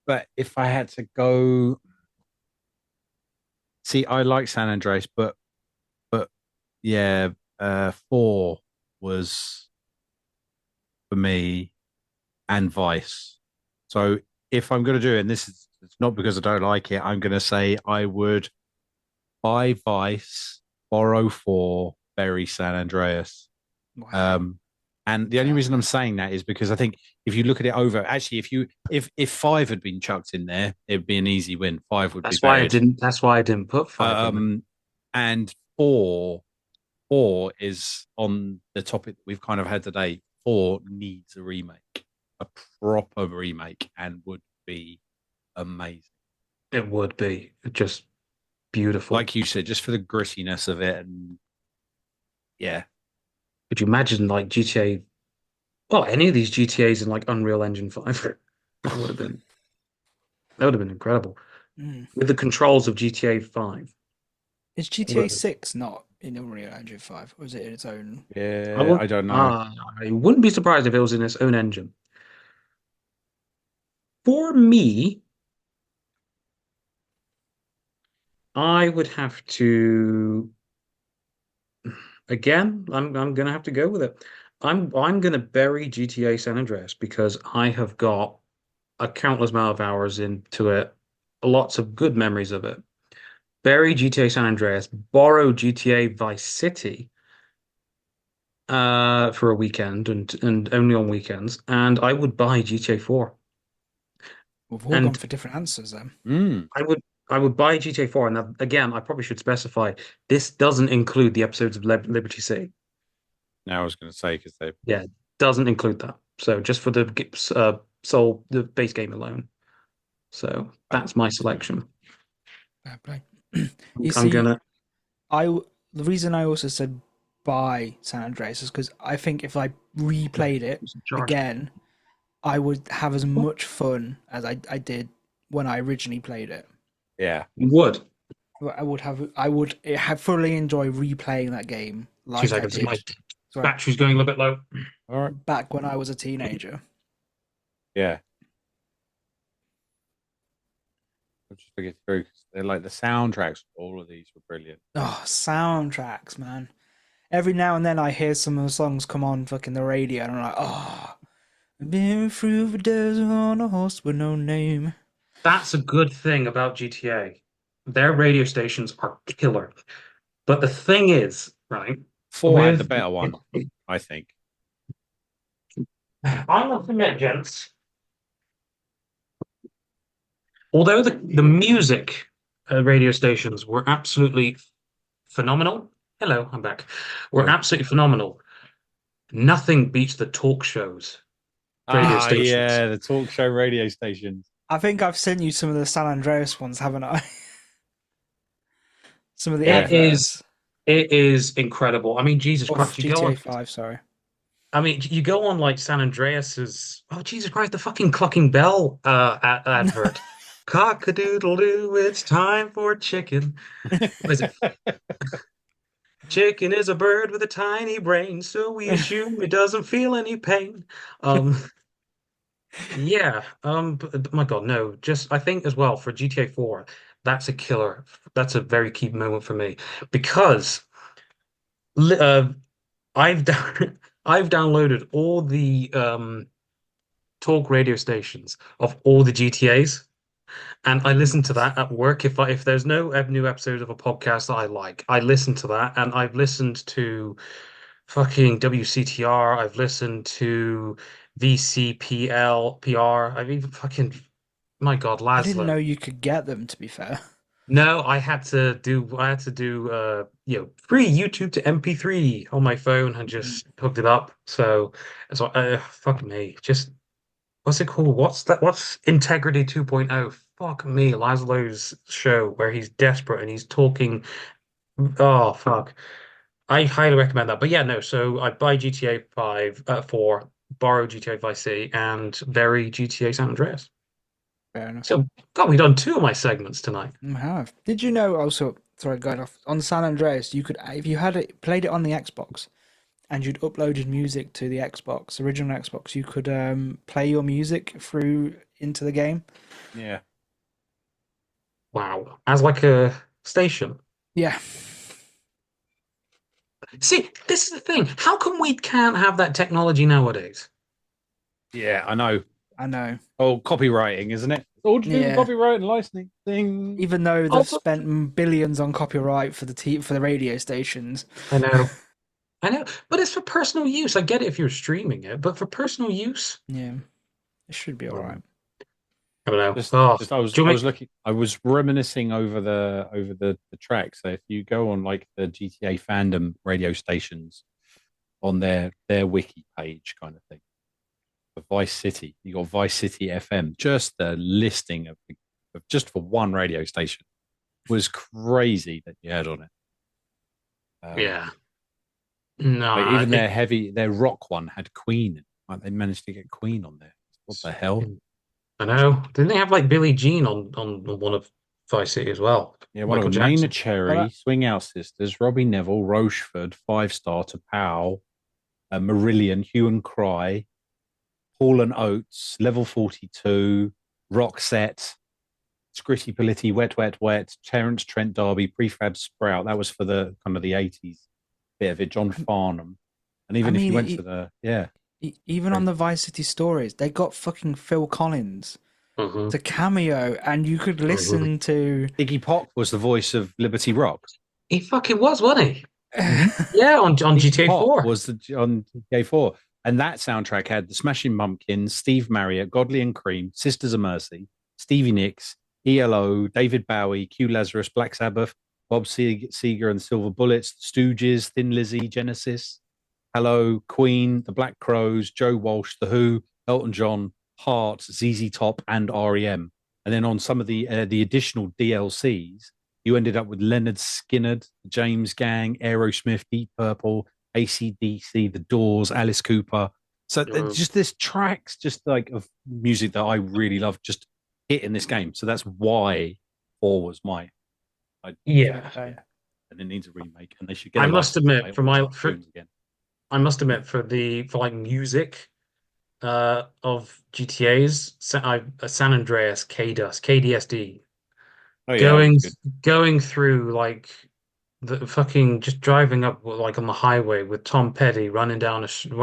but if I had to go, see, I like San Andreas, but yeah, four was for me and Vice. So if I'm going to do it, and this is it's not because I don't like it, I'm going to say I would buy Vice, borrow four, bury San Andreas. Wow. Um, and the only reason I'm saying that is because I think if you look at it over, actually, if five had been chucked in there, it'd be an easy win. Five would be buried. That's why I didn't put five in there. And four is on the topic that we've kind of had today. Four needs a remake, a proper remake, and would be amazing. It would be just beautiful. Like you said, just for the grittiness of it, and yeah, Could you imagine like GTA? Well, any of these GTAs in like Unreal Engine 5. That would have been incredible. Mm. With the controls of GTA 5. Is GTA 6 not in Unreal Engine 5, or is it in its own? yeah, I don't know. I wouldn't be surprised if it was in its own engine. For me, I would have to again, I'm gonna have to go with it. I'm gonna bury GTA San Andreas because I have got a countless amount of hours into it, lots of good memories of it. Bury GTA San Andreas, borrow GTA Vice City for a weekend and only on weekends, and I would buy GTA 4. We've all gone And for different answers then. I would I would buy GTA 4, and again, I probably should specify this doesn't include the episodes of Liberty City. Now I was going to say because they Yeah, doesn't include that. So just for the the base game alone. So that's my selection. Fair play. You I'm see, gonna the reason I also said buy San Andreas is because I think if I replayed it charge. again, I would have as much fun as I did when I originally played it. Yeah. Would. I would fully enjoy replaying that game 2 like I seconds. did. My Sorry, battery's going a little bit low. All right. back when I was a teenager. Yeah. I'll just forget through. They're like the soundtracks. All of these were brilliant. Oh, soundtracks, man. Every now and then I hear some of the songs come on fucking the radio and I'm like, oh, I've been through the desert on a horse with no name. That's a good thing about GTA. Their radio stations are killer. But the thing is, right? 4 had the better one, I think. I must admit, gents, although the music radio stations were absolutely phenomenal. Hello, I'm back. Were absolutely phenomenal. Nothing beats the talk shows. Radio stations. Yeah, the talk show radio stations. I think I've sent you some of the San Andreas ones, haven't I? Some of the It is incredible. I mean, Jesus Christ, you go GTA on. 5, sorry. I mean, you go on like San Andreas's. Oh, Jesus Christ, the fucking clucking bell advert. Cock-a-doodle-doo, it's time for chicken. What is it? Chicken is a bird with a tiny brain, so we assume it doesn't feel any pain. Yeah. But my God, no. Just I think as well for GTA 4, that's a killer. That's a very key moment for me because I've I've downloaded all the talk radio stations of all the GTAs. And I listen to that at work. If there's no new episode of a podcast that I like, I listen to that. And I've listened to fucking WCTR. I've listened to VCPL, PR. I've even fucking, my God, Laszlo. I didn't know you could get them, to be fair. No, I had to do free YouTube to MP3 on my phone and just hooked it up. So fuck me. Just what's it called? What's Integrity 2.0? Fuck me, Laszlo's show where he's desperate and he's talking. Oh fuck. I highly recommend that. But yeah, no, so I buy GTA 4, borrow GTA Vice City, and bury GTA San Andreas. Fair enough. So God, we've done 2 of my segments tonight. I have. Did you know also, sorry, going off, on San Andreas, you could, if you had it, played it on the Xbox, and you'd uploaded music to the Xbox, original Xbox, you could play your music through into the game. Yeah. Wow. As like a station. Yeah. See, this is the thing. How come we can't have that technology nowadays? Yeah, I know. I know. Oh, copywriting, isn't it? All to do with Yeah. copyright and licensing thing. Even though they've spent billions on copyright for the radio stations. I know. I know. But it's for personal use. I get it if you're streaming it, but for personal use, Yeah. It should be all right. I don't know. I was reminiscing over the track. So if you go on like the GTA fandom radio stations on their wiki page kind of thing, for Vice City, you got Vice City FM. Just the listing of just for one radio station was crazy that you had on it. Yeah. No, like even their rock one had Queen. Like they managed to get Queen on there. What the hell? I know. Didn't they have like Billie Jean on one of Vice City as well? Yeah, one of them. Nina Cherry, Swing Out Sisters, Robbie Neville, Rocheford, 5 Star to Powell, Marillion, Hue and Cry, Paul and Oates, Level 42, Roxette, Scritty Politti, Wet Wet Wet, Terence Trent D'Arby, Prefab Sprout. That was for the kind of the 80s bit of it. John Farnham. And even if you went to the even on the Vice City stories, they got fucking Phil Collins to cameo, and you could listen to Iggy Pop was the voice of Liberty Rock. He fucking was, wasn't he? Yeah, on GTA 4. Was on GTA 4. And that soundtrack had the Smashing Pumpkins, Steve Marriott, Godley and Cream, Sisters of Mercy, Stevie Nicks, ELO, David Bowie, Q Lazarus, Black Sabbath, Bob Seger and Silver Bullets, The Stooges, Thin Lizzy, Genesis, Hello, Queen, The Black Crowes, Joe Walsh, The Who, Elton John, Heart, ZZ Top, and REM. And then on some of the additional DLCs, you ended up with Leonard Skinner, James Gang, Aerosmith, Deep Purple, AC/DC, The Doors, Alice Cooper. So just this tracks just like of music that I really love, just hit in this game. So that's why 4 was my. Yeah. Okay. And it needs a remake, and they should get. I a must license to admit, play for all my the cartoons again. I must admit, for like music, of GTA's, San Andreas, KDSD, Oh yeah, that going was good. going through like the fucking just driving up like on the highway with Tom Petty running down Yeah,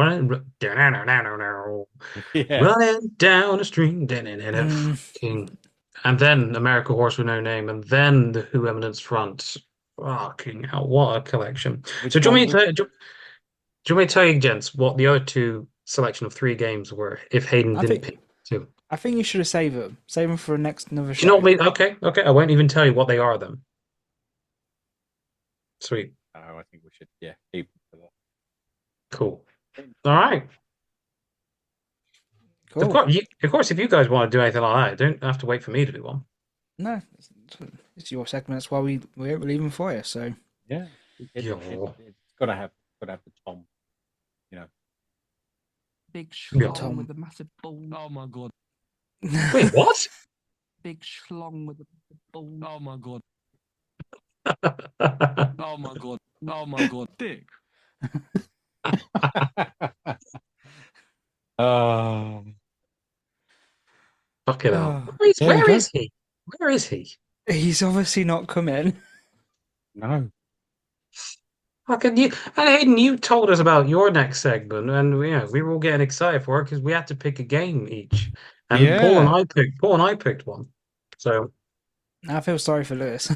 running down the street, Mm, fucking, and then America Horse with No Name, and then the Who Eminence Front. Fucking hell, what a collection! So which do you one? want me to do you want me to tell you, gents, what the other two selection of 3 games were if Hayden I didn't think pick 2? I think you should have saved them. Save them for another Do you know show. what we? Okay, okay. I won't even tell you what they are then. Sweet, Oh, I think we should. Yeah, keep it for that. cool. All right. Cool. Of course, if you guys want to do anything like that, don't have to wait for me to do one. No, it's your segment. That's why we're leaving for you. So Yeah, Yo. it's gotta have the Tom. You know, Big Yeah. schlong Tom. with a massive ball. Oh my god. Wait, what? Big schlong with a massive ball. Oh my god. Oh my god. Oh my god. Dick. uh, Fuck it Oh, out. Where there we go. is he? Where is he? he's obviously not coming. no, Fucking you and Hayden, you told us about your next segment, and we were all getting excited for it because we had to pick a game each. And Yeah. Paul and I picked one. So I feel sorry for Lewis.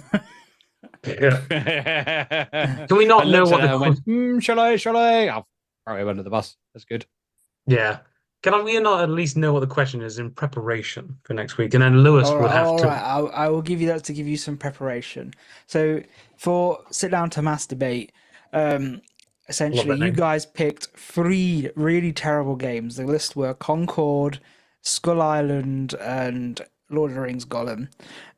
yeah. Can we not I know looked what at her the and went, shall I? Shall I? I'll throw him under the bus. That's good. Yeah. Can we not at least know what the question is in preparation for next week? And then Lewis would have to. I will give you that to give you some preparation. So for sit down to masturbate, essentially Love that you name. guys picked 3 really terrible games. The list were Concord, Skull Island, and Lord of the Rings Gollum.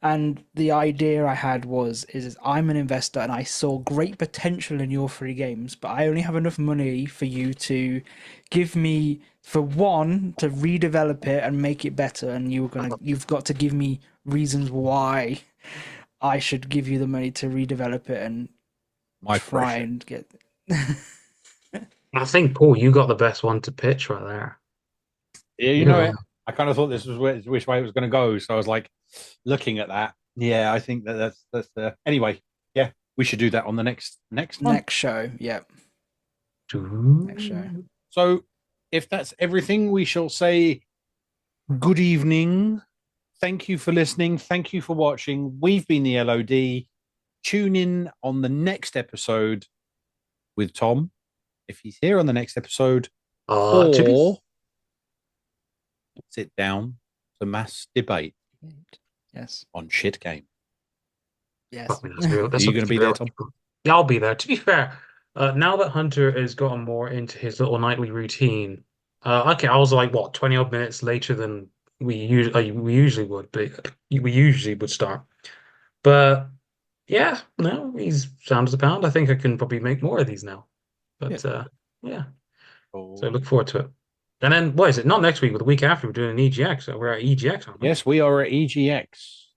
And the idea I had is I'm an investor and I saw great potential in your 3 games, but I only have enough money for you to give me, for one, to redevelop it and make it better, and you've got to give me reasons why I should give you the money to redevelop it and My try pressure. and get. I think, Paul, you got the best one to pitch right there. Yeah, you know it. I kind of thought this was which way it was going to go, so I was like looking at that. Yeah, I think that's anyway. Yeah, we should do that on the next one. Next show, yeah. Next show. So, if that's everything, we shall say good evening. Thank you for listening. Thank you for watching. We've been the LOD. Tune in on the next episode with Tom, if he's here on the next episode, To be or sit down to mass debate Yes. on shit game. Yes. Fuck me, that's real. Are you going to be there, Tom? Yeah, I'll be there. To be fair, now that Hunter has gotten more into his little nightly routine, okay, I was like what 20 odd minutes later than we usually would, but we usually would start. But yeah, no, he's sound as a pound. I think I can probably make more of these now. But yeah, so I look forward to it. And then what is it? Not next week, but the week after we're doing an EGX. So we're at EGX, aren't we? Yes, we are at EGX.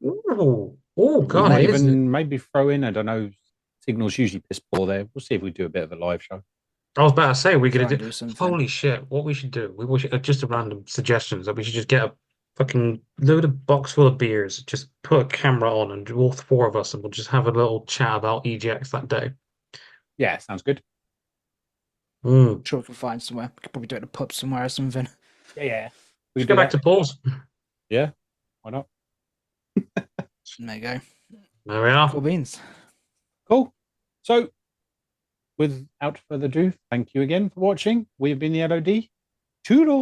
Ooh. Oh We God, might it is. even maybe throw in, I don't know, Signal's usually piss poor there. We'll see if we do a bit of a live show. I was about to say we're gonna Try and do. do something. Holy shit! What we should do? We should just a random suggestions that we should just get a fucking load of box full of beers, just put a camera on, and all 4 of us, and we'll just have a little chat about EGX that day. Yeah, sounds good. Mm. Sure, we can find somewhere. We could probably do it at a pub somewhere or something. Yeah. We Let's can go do back that. to Paul's. Yeah, why not? There you go. There we are. Cool beans. Cool. So, without further ado, thank you again for watching. We've been the LOD. Toodle.